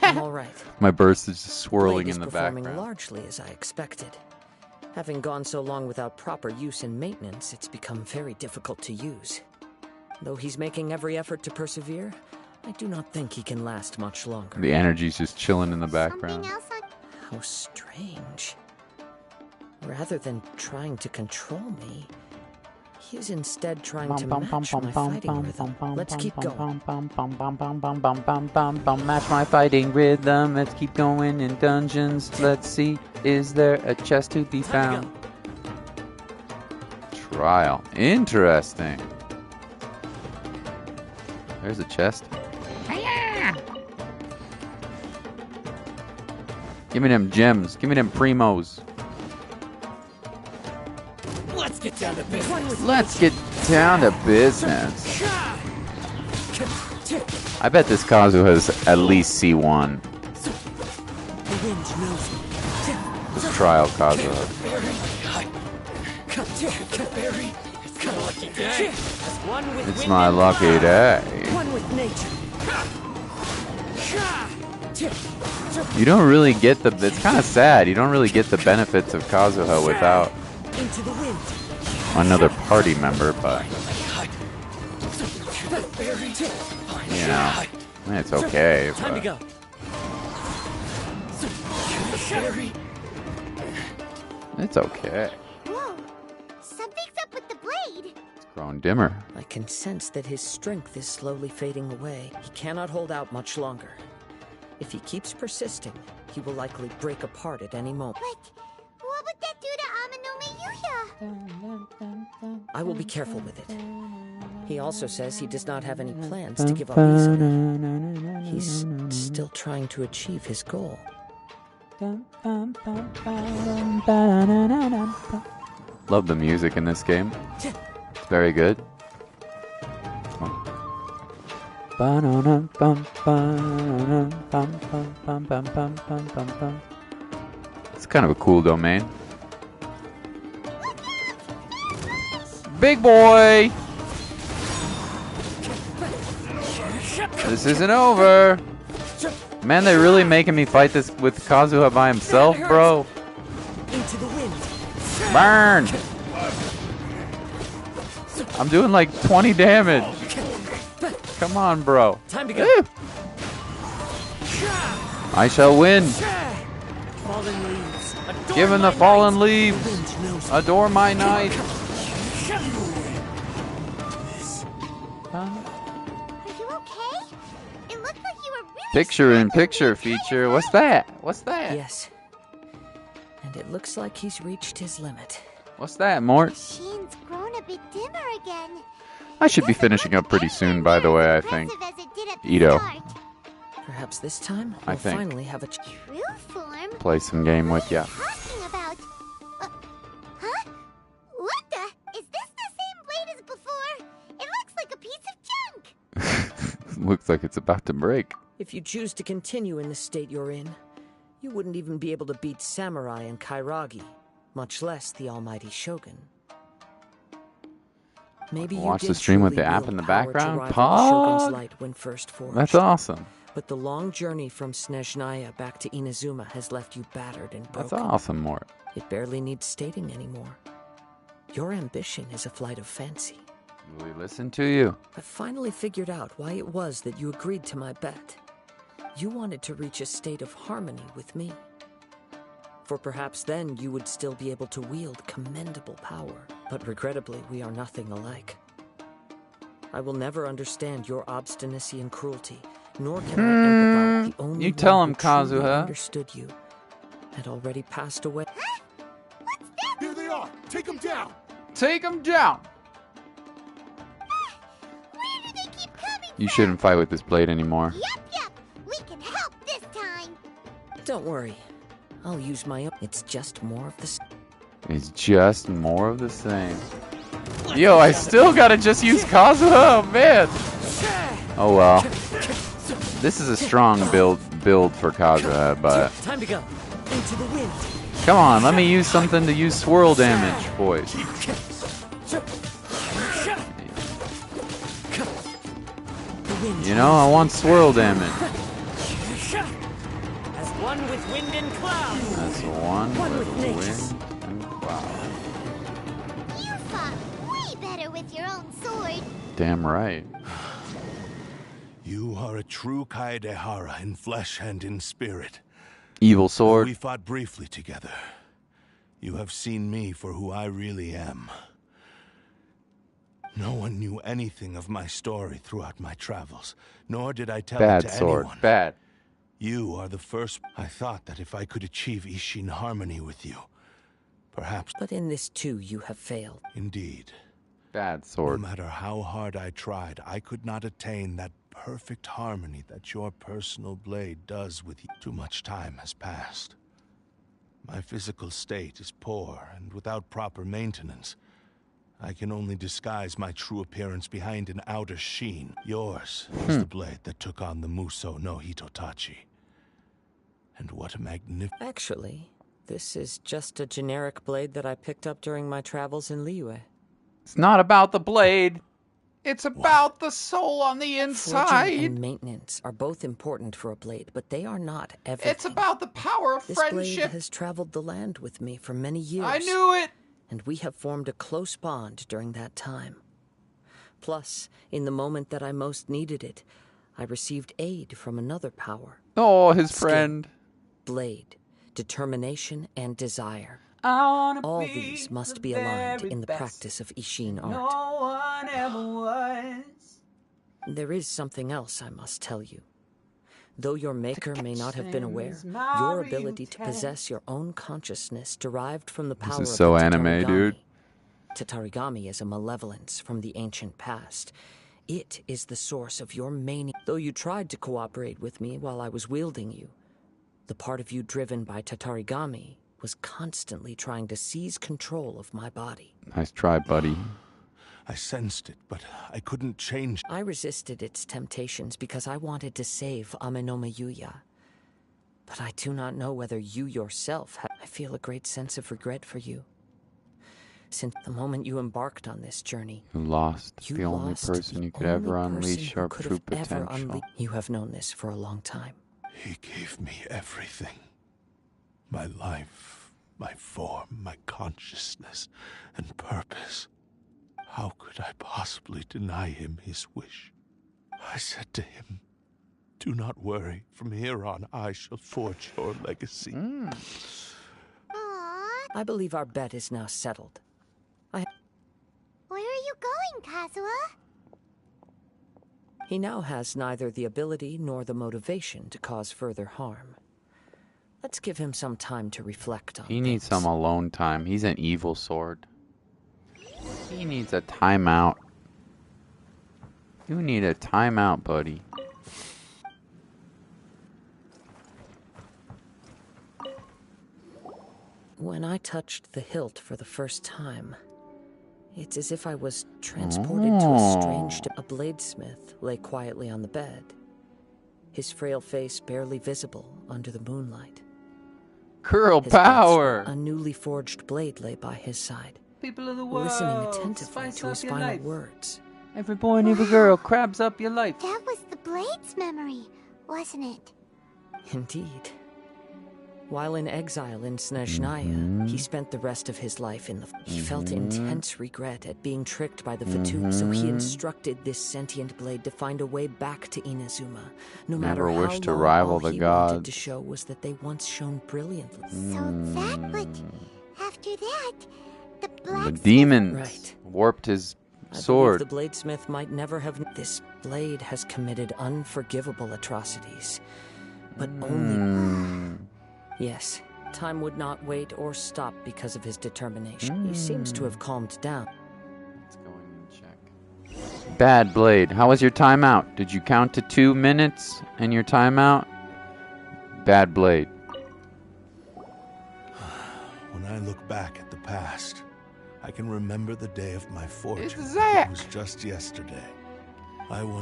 I'm all right. My burst is just swirling in the performing background. largely as I expected. Having gone so long without proper use and maintenance, it's become very difficult to use. Though he's making every effort to persevere, I do not think he can last much longer. The energy's just chilling in the background. How strange. Rather than trying to control me, he's instead trying to match my fighting rhythm. Let's keep going. Match my fighting rhythm. Let's keep going in dungeons. Let's see, is there a chest to be found? Trial. Interesting. There's a chest. Give me them gems. Give me them primos. Let's get down to business. Let's get down to business. I bet this Kazuha has at least C1. This trial Kazuha. It's my lucky day. One with nature. You don't really get the... It's kind of sad. You don't really get the benefits of Kazuha without another party member, but... You know, it's okay. Time to go. It's okay. Whoa, something's up with the blade. It's growing dimmer. I can sense that his strength is slowly fading away. He cannot hold out much longer. If he keeps persisting, he will likely break apart at any moment. But what would that do to Amanome Yuya? I will be careful with it. He also says he does not have any plans to give up easily. He's still trying to achieve his goal. Love the music in this game. It's very good. It's kind of a cool domain. Big boy! This isn't over. Man, they're really making me fight this with Kazuha by himself, bro. Into the wind. Burn! I'm doing like 20 damage. Come on, bro. Time to go. Woo! I shall win. Fallen leaves. Given the fallen leaves, adore my knight. Are you okay? It looked like you were really Picture-in-picture feature. What's that? What's that? Yes. And it looks like he's reached his limit. What's that, Mort? Sheen's grown a bit dimmer again. I should be finishing up pretty soon, by the way, I think. Ito. Perhaps this time I we'll think. finally have a True form? Play some game with ya. Talking about? Huh? What the? Is this the same blade as before? It looks like a piece of junk. Looks like it's about to break. If you choose to continue in the state you're in, you wouldn't even be able to beat Samurai and Kairagi, much less the almighty Shogun. Maybe Watch you the did stream with truly the app wield in the power to background. rival the Shogun's light when first forged. That's awesome. But the long journey from Snezhnaya back to Inazuma has left you battered and broken. That's awesome, Mort. It barely needs stating anymore. Your ambition is a flight of fancy. Will we listen to you? I finally figured out why it was that you agreed to my bet. You wanted to reach a state of harmony with me. For perhaps then you would still be able to wield commendable power. But regrettably, we are nothing alike. I will never understand your obstinacy and cruelty, nor can I empathize. The only You tell one him, who truly Kazuha. understood you had already passed away. Here they are! Take them down! Take him down! Where do they keep coming? You shouldn't fight with this blade anymore. Yep. We can help this time. Don't worry. I'll use my own. It's just more of the same. It's just more of the same. Yo, I still gotta just use Kazuha, oh, man. Oh well. This is a strong build for Kazuha, but Time to go. Into the wind. come on, let me use something to use swirl damage, boys. You know, I want swirl damage. As one with wind and cloud. That's one with nature. wind and cloud. You fought way better with your own sword. Damn right. You are a true Kaedehara in flesh and in spirit. Evil sword. We fought briefly together. You have seen me for who I really am. No one knew anything of my story throughout my travels, nor did I tell it to sword. anyone. Bad. You are the first. I thought that if I could achieve Ishin harmony with you, perhaps. But in this too, you have failed. Indeed. Bad sword. No matter how hard I tried, I could not attain that perfect harmony that your personal blade does with you. Too much time has passed. My physical state is poor, and without proper maintenance, I can only disguise my true appearance behind an outer sheen. Yours is the blade that took on the Muso no Hitotachi. And what a magnificent... Actually, this is just a generic blade that I picked up during my travels in Liyue. It's not about the blade. It's about the soul on the inside. Forging and maintenance are both important for a blade, but they are not everything. It's about the power of this friendship. Blade has traveled the land with me for many years. I knew it. And we have formed a close bond during that time. Plus, in the moment that I most needed it, I received aid from another power. Oh, his Skill, friend. Blade, determination, and desire. All these must be aligned in the practice of Ishin art. No one ever was. There is something else I must tell you. Though your maker may not have been aware, your ability to possess your own consciousness derived from the power This is of so the anime, Tatarigami. dude. Tatarigami is a malevolence from the ancient past. It is the source of your mania. Though you tried to cooperate with me while I was wielding you, the part of you driven by Tatarigami was constantly trying to seize control of my body. Nice try, buddy. I sensed it, but I couldn't change. I resisted its temptations because I wanted to save Amenoma Yuya. But I do not know whether you yourself have... I feel a great sense of regret for you. Since the moment you embarked on this journey, You lost the only person you could ever unleash your true potential. You have known this for a long time. He gave me everything. My life, my form, my consciousness, and purpose. How could I possibly deny him his wish? I said to him, "Do not worry. From here on, I shall forge your legacy." I believe our bet is now settled. Where are you going, Kazuha? He now has neither the ability nor the motivation to cause further harm. Let's give him some time to reflect on He needs some alone time. He's an evil sword. He needs a timeout. You need a timeout, buddy. When I touched the hilt for the first time, it's as if I was transported to a strange... A bladesmith lay quietly on the bed, his frail face barely visible under the moonlight. Girl power! A newly forged blade lay by his side, people of the world, listening attentively to his final life. Words. Every boy and every girl, crabs up your life. That was the Blade's memory, wasn't it? Indeed. While in exile in Snezhnaya, he spent the rest of his life in the... He felt intense regret at being tricked by the Fatu, so he instructed this sentient blade to find a way back to Inazuma. No matter how wished to long, rival all the he gods. wanted to show was that they once shone brilliantly. So that, but after that, the The blacksmith... demons warped his sword. I believe the bladesmith might never have... This blade has committed unforgivable atrocities. But only... Yes, time would not wait or stop because of his determination. He seems to have calmed down. Let's go in and check. Bad blade. How was your timeout? Did you count to 2 minutes in your timeout? Bad blade. When I look back at the past, I can remember the day of my fortune. It's Zack! It was just yesterday.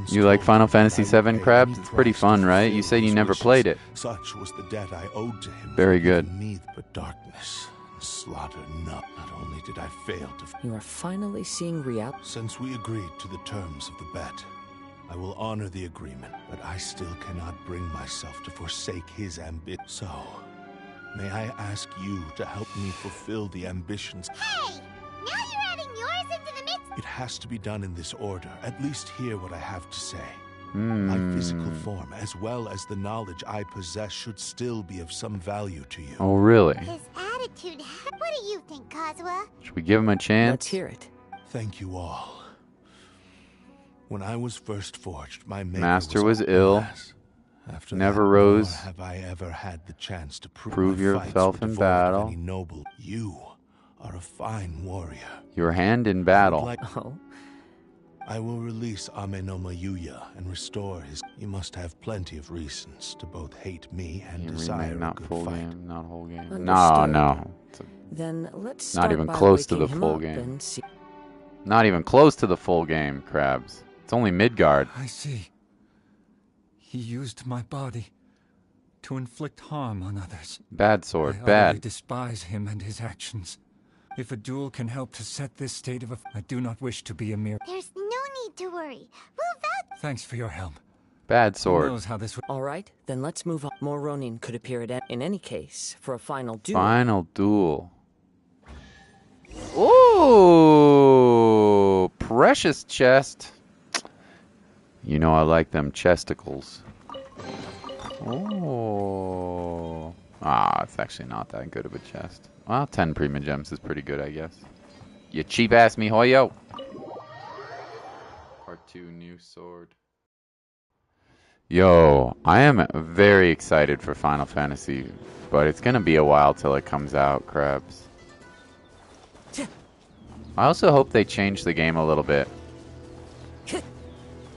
You like Final Fantasy VII, Krabs? It's pretty fun, right? You said you never played it. Such was the debt I owed to him. Very good. Me, but darkness and slaughter. Not only did I fail to... You are finally seeing reality. Since we agreed to the terms of the bet, I will honor the agreement, but I still cannot bring myself to forsake his ambition. So, may I ask you to help me fulfill the ambitions... Hey! Now you're adding yours into the mix! It has to be done in this order. At least hear what I have to say. My physical form, as well as the knowledge I possess, should still be of some value to you. Oh, really? His attitude... What do you think, Kazuha? Should we give him a chance? Let's hear it. Thank you all. When I was first forged, my master was ill. After never that, rose. Nor have I ever had the chance to prove yourself in battle. Noble. You are a fine warrior. Your hand in battle. I will release Amenoma Yuya and restore his... You must have plenty of reasons to both hate me and desire not a good full fight. game, not whole game. Understood. No. Then let's not start even by close to the waking him full up game. and see... Not even close to the full game, Krabs. It's only Midgard. I see. He used my body to inflict harm on others. Bad sword, I bad. utterly despise him and his actions. If a duel can help to set this state of I do not wish to be a mere... There's no need to worry. We'll vouch... Thanks for your help. Bad sword. Who knows how this... All right, then let's move on. More Ronin could appear in any case for a final duel. Final duel. Ooh, precious chest. You know I like them chesticles. Oh. It's actually not that good of a chest. Well, 10 Prima Gems is pretty good, I guess. You cheap-ass miHoYo. Part 2, new sword. Yo, I am very excited for Final Fantasy, but it's gonna be a while till it comes out, Krabs. I also hope they change the game a little bit.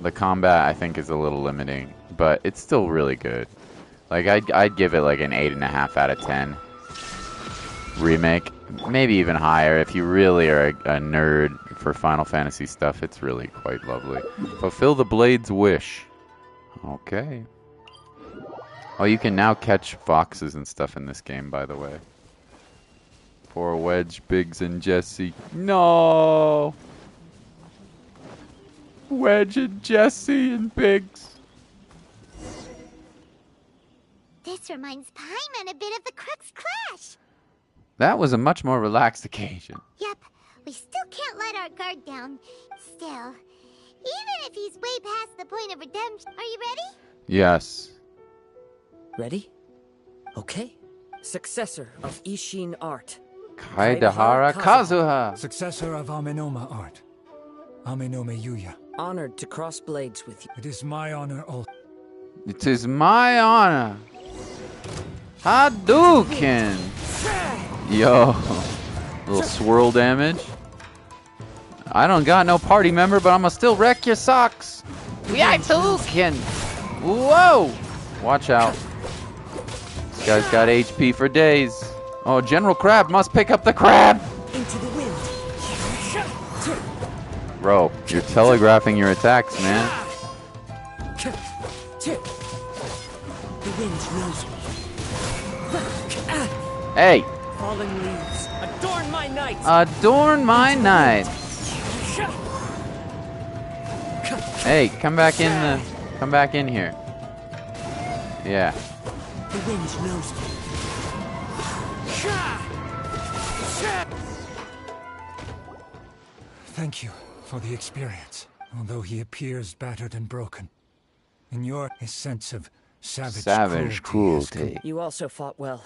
The combat, I think, is a little limiting, but it's still really good. Like, I'd give it like an 8.5 out of 10. Remake, maybe even higher. If you really are a nerd for Final Fantasy stuff, it's really quite lovely. Fulfill the Blade's wish. Okay. Oh, you can now catch foxes and stuff in this game, by the way. Poor Wedge, Biggs, and Jesse. No! Wedge and Jesse and Biggs. This reminds Paimon a bit of the Crux Clash. That was a much more relaxed occasion. Yep, we still can't let our guard down. Still, even if he's way past the point of redemption. Are you ready? Yes. Ready? Okay. Successor of Ishin art. Kaedehara Kazuha. Successor of Amenoma art. Amenome Yuya. Honored to cross blades with you. It is my honor also. It is my honor. Hadouken! Yo. Little swirl damage. I don't got no party member, but I'ma still wreck your socks. Hadouken! Whoa! Watch out. This guy's got HP for days. Oh, General Crab must pick up the crab! Into the wind. Bro, you're telegraphing your attacks, man. The wind knows me. Hey! Fallen leaves, adorn my night. Adorn my night. Hey, come back in here. Yeah. The wind knows me. Thank you for the experience. Although he appears battered and broken, in your sense of savage cruelty. You also fought well.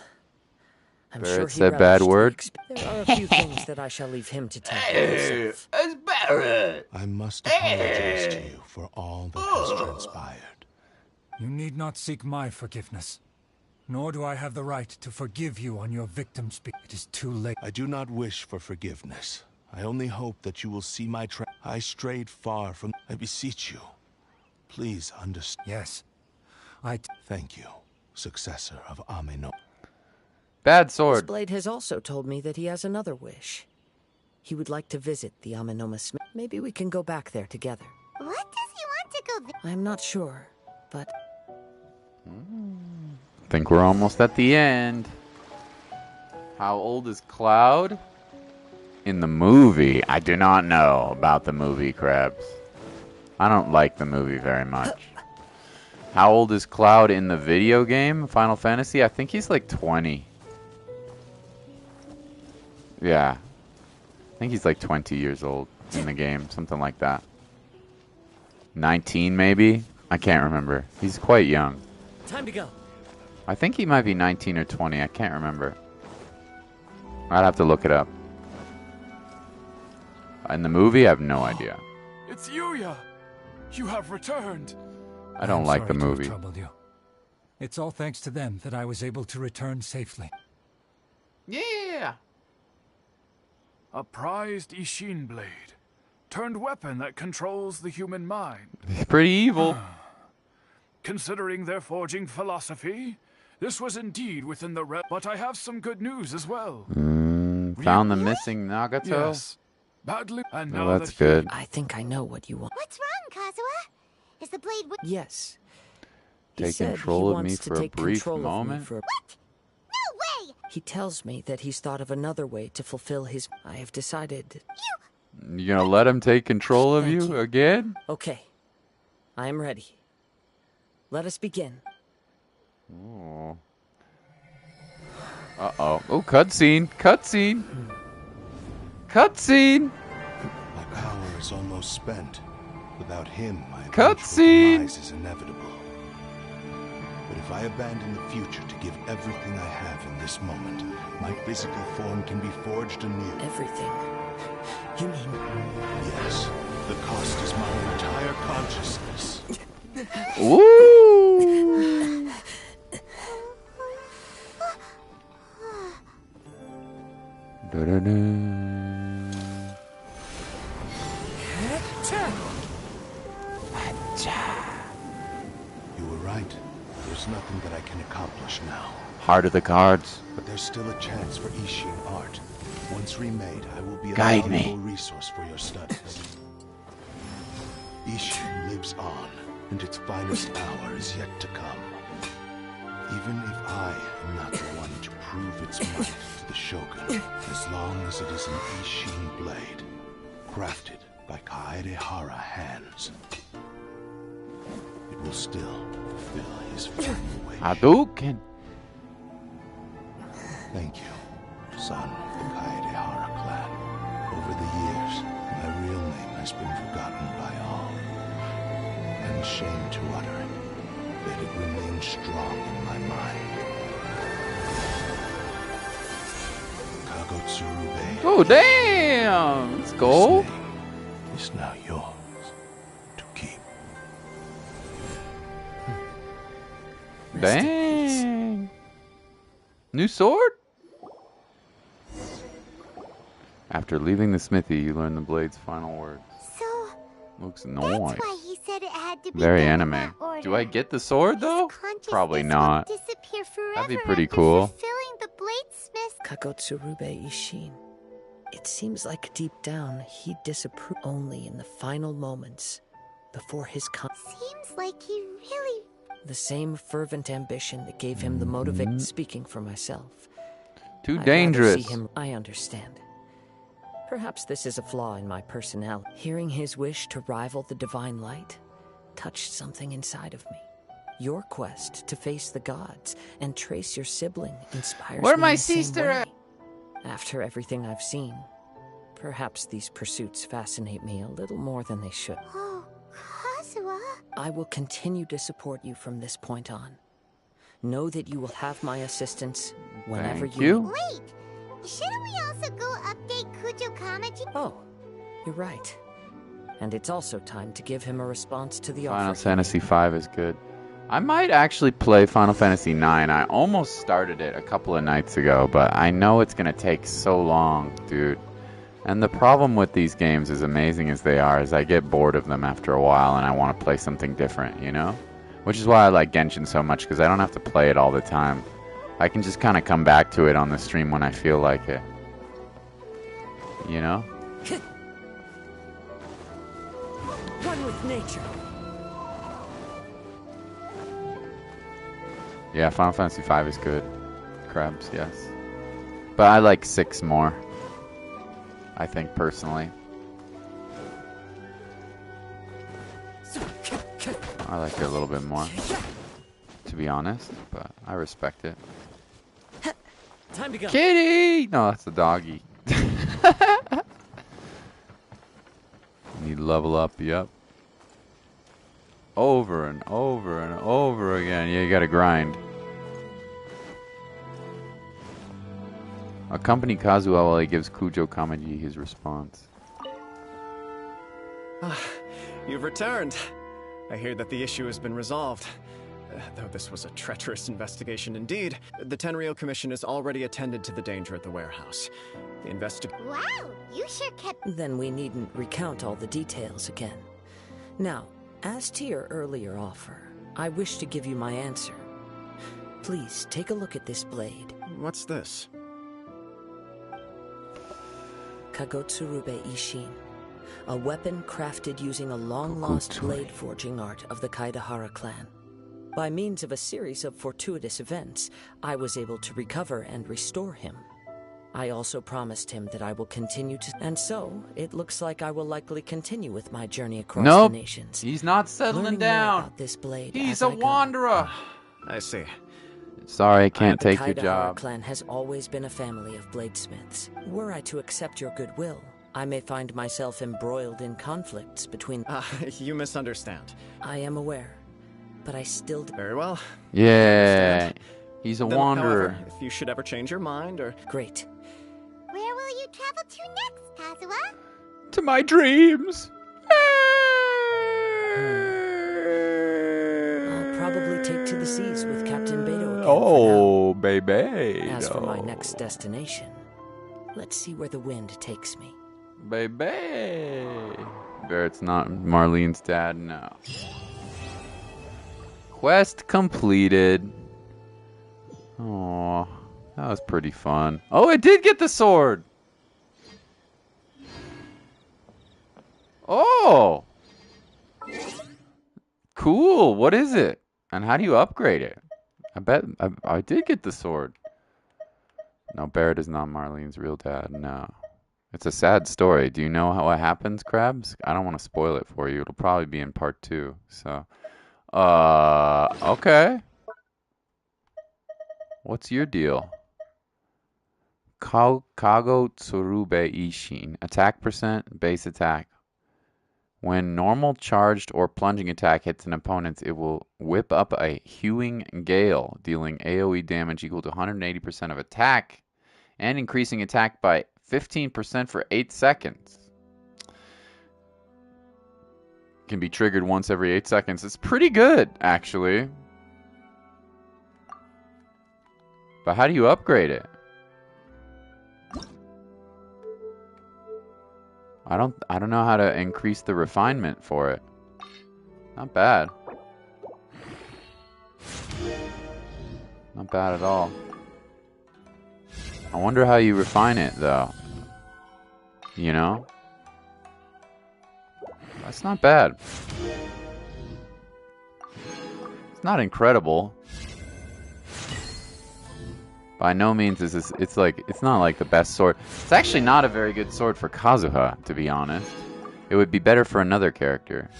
I'm Barrett sure he said bad word. There are a few things that I shall leave him to tackle himself. It's Barrett. I must apologize to you for all that has transpired. You need not seek my forgiveness. Nor do I have the right to forgive you on your victim's behalf. It is too late. I do not wish for forgiveness. I only hope that you will see my I strayed far from... I beseech you. Please understand. Yes. Thank you, successor of Amenoma. Bad sword. This blade has also told me that he has another wish. He would like to visit the Amenoma Smith. Maybe we can go back there together. What does he want to go there? I'm not sure, but... I think we're almost at the end. How old is Cloud? In the movie, I do not know about the movie, Krabs. I don't like the movie very much. How old is Cloud in the video game, Final Fantasy? I think he's like 20. Yeah. I think he's like 20 years old in the game, something like that. 19 maybe? I can't remember. He's quite young. Time to go. I think he might be 19 or 20. I can't remember. I'd have to look it up. In the movie, I have no idea. It's Yuya! You have returned! I don't like the movie. Troubled you. It's all thanks to them that I was able to return safely. Yeah! A prized Ishin blade. Turned weapon that controls the human mind. It's pretty evil. Considering their forging philosophy, this was indeed within the realm. But I have some good news as well. Found the missing Nagato? Yes. Badly. And now that's good. I think I know what you want. What's wrong, Kazuha? Is the blade... Yes. Take control of me for a brief moment? What? No way! He tells me that he's thought of another way to fulfill his... I have decided... You gonna let him take control of you again? Okay. I am ready. Let us begin. Oh. Uh-oh. Oh, cutscene. Cutscene. Cutscene. My power is almost spent. Without him, my demise is inevitable. But if I abandon the future to give everything I have in this moment, my physical form can be forged anew. Everything? You mean... Yes. The cost is my entire consciousness. Ooh! You were right. There's nothing that I can accomplish now. Heart of the cards. But there's still a chance for Ishin art. Once remade, I will be a valuable resource for your studies. Ishin lives on, and its finest hour is yet to come. Even if I am not the one to prove its might to the Shogun, as long as it is an Ishin blade, crafted by Kaedehara hands, it will still fulfill his final wish. Hadouken. Thank you, son of the Kaedehara clan. Over the years, my real name has been forgotten by all. I'm ashamed to utter it, yet it remains strong in my mind. Kagotsurube. Oh, damn! Let's go. It's now yours to keep. Dang. New sword? After leaving the smithy, you learn the blade's final words. So, looks that's nice. why he said it had to be Very done in anime. that order. Do I get the sword though? Probably not. Disappear forever That'd be pretty after cool. fulfilling the bladesmith's Kagotsurube Ishin. It seems like deep down he'd disapprove only in the final moments before his Seems like he really... The same fervent ambition that gave him the motivation. Speaking for myself. Too I'd dangerous. rather see him. I understand. Perhaps this is a flaw in my personality. Hearing his wish to rival the divine light touched something inside of me. Your quest to face the gods and trace your sibling inspires Where me my in the same sister way. at? After everything I've seen, perhaps these pursuits fascinate me a little more than they should. Oh, Kazuha. I will continue to support you from this point on. Know that you will have my assistance whenever Thank you. Wait! Shouldn't we also go update Kujo Kamaji? Oh, you're right. And it's also time to give him a response to the Final offer. Fantasy V is good. I might actually play Final Fantasy IX. I almost started it a couple of nights ago, but I know it's going to take so long, dude. And the problem with these games, as amazing as they are, is I get bored of them after a while and I want to play something different, you know? Which is why I like Genshin so much, because I don't have to play it all the time. I can just kind of come back to it on the stream when I feel like it. You know? One with nature. Yeah, Final Fantasy V is good. Crabs, yes. But I like 6 more. I think, personally. I like it a little bit more, to be honest, but I respect it. Time to go. Kitty! No, that's the doggy. Need to level up, yep. Over and over and over again. Yeah, you gotta grind. Accompany Kazuha while he gives Kujo Kamaji his response. You've returned. I hear that the issue has been resolved. Though this was a treacherous investigation indeed, the Tenryou Commission has already attended to the danger at the warehouse. The Wow, you sure kept... Then we needn't recount all the details again. Now, as to your earlier offer, I wish to give you my answer. Please, take a look at this blade. What's this? Kagotsurube Ishin. A weapon crafted using a long-lost blade forging art of the Kaedehara clan. By means of a series of fortuitous events, I was able to recover and restore him. I also promised him that I will continue to... And so, it looks like I will likely continue with my journey across the nations. He's not settling Learning down. more about this blade He's as a I go. wanderer. I see. Sorry, I can't The take your Kaedehara job. clan has always been a family of bladesmiths. Were I to accept your goodwill, I may find myself embroiled in conflicts between... You misunderstand. I am aware, but I still... Very well. Yeah, he's a Then, wanderer. however, if you should ever change your mind or... Great. Where will you travel to next, Kazuha? To my dreams. I'll probably take to the seas with Captain Beidou again Oh, baby. As for my next destination, let's see where the wind takes me. Baby. Barrett's not Marlene's dad, no. Quest completed. Oh, that was pretty fun. Oh, I did get the sword. Oh. Cool. What is it? And how do you upgrade it? I bet I did get the sword. No, Barrett is not Marlene's real dad. No. It's a sad story. Do you know what happens, Krabs? I don't want to spoil it for you. It'll probably be in part 2. So, okay. What's your deal? Kago Tsurube Ishin. Attack percent, base attack. When normal charged or plunging attack hits an opponent, it will whip up a hewing gale, dealing AoE damage equal to 180% of attack, and increasing attack by 15% for 8 seconds. Can be triggered once every 8 seconds. It's pretty good, actually. But how do you upgrade it? I don't know how to increase the refinement for it. Not bad. Not bad at all. I wonder how you refine it, though. You know? That's not bad. It's not incredible. By no means is this, it's not like the best sword. It's actually not a very good sword for Kazuha, to be honest. It would be better for another character.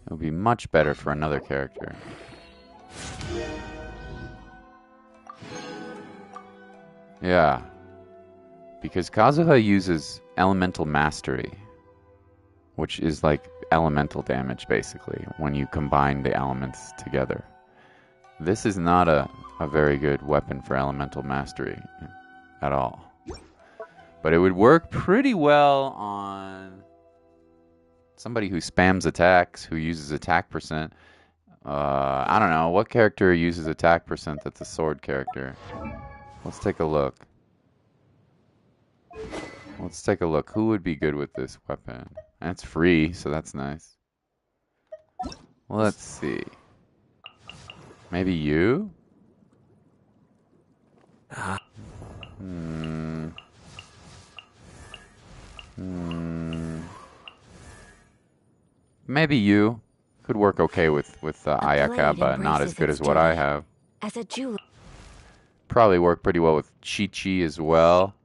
It would be much better for another character. Yeah. Because Kazuha uses elemental mastery, which is like elemental damage, basically, when you combine the elements together. This is not a very good weapon for elemental mastery at all. But it would work pretty well on somebody who spams attacks, who uses attack percent. I don't know. What character uses attack percent that's a sword character? Let's take a look. Let's take a look. Who would be good with this weapon? And it's free, so that's nice. Let's see. Maybe you? Maybe you. Could work okay with Ayaka, but not as good as what I have. As a jeweler. Probably work pretty well with Chi-Chi as well.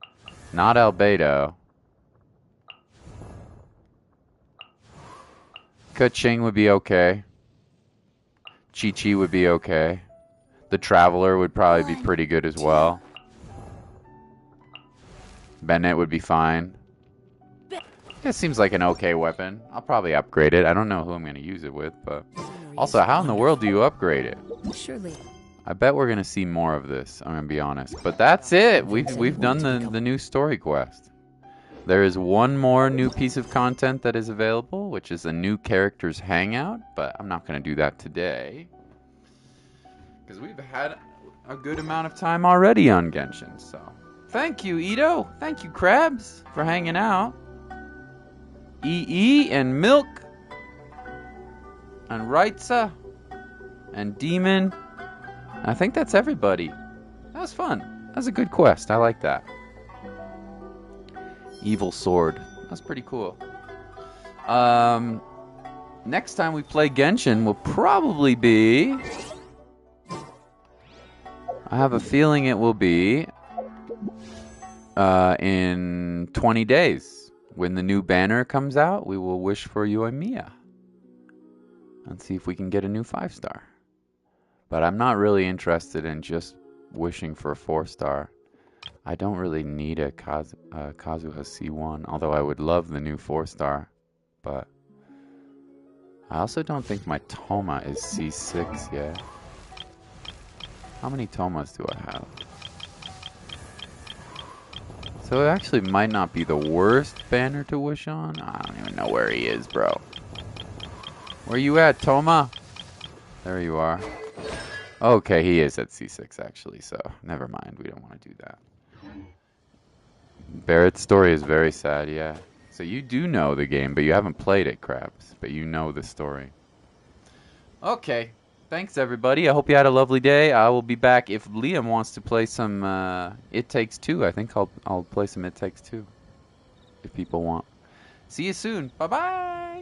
Not Albedo. Ka-Ching would be okay. Chi-Chi would be okay. The Traveler would probably be pretty good as well. Bennett would be fine. It seems like an okay weapon. I'll probably upgrade it. I don't know who I'm going to use it with, but... Also, how in the world do you upgrade it? Surely. I bet we're going to see more of this, I'm going to be honest. But that's it! We've done the new story quest. There is one more new piece of content that is available, which is a new characters hangout, but I'm not going to do that today. Because we've had a good amount of time already on Genshin, so... Thank you, Ito! Thank you, Krabs, for hanging out. EE and Milk. And Raitza. And Demon. And I think that's everybody. That was fun. That was a good quest. I like that. Evil Sword. That's pretty cool. Next time we play Genshin will probably be... I have a feeling it will be in 20 days. When the new banner comes out, we will wish for Yoimiya. And see if we can get a new 5-star. But I'm not really interested in just wishing for a 4-star. I don't really need a Kazuha C1, although I would love the new 4-star. But I also don't think my Toma is C6 yet. How many Tomas do I have? So it actually might not be the worst banner to wish on. I don't even know where he is, bro. Where you at, Toma? There you are. Okay, he is at C6 actually, so never mind. We don't want to do that. Barrett's story is very sad, yeah. So you do know the game, but you haven't played it, Krabs. But you know the story. Okay. Thanks, everybody. I hope you had a lovely day. I will be back if Liam wants to play some It Takes Two. I think I'll play some It Takes Two if people want. See you soon. Bye-bye.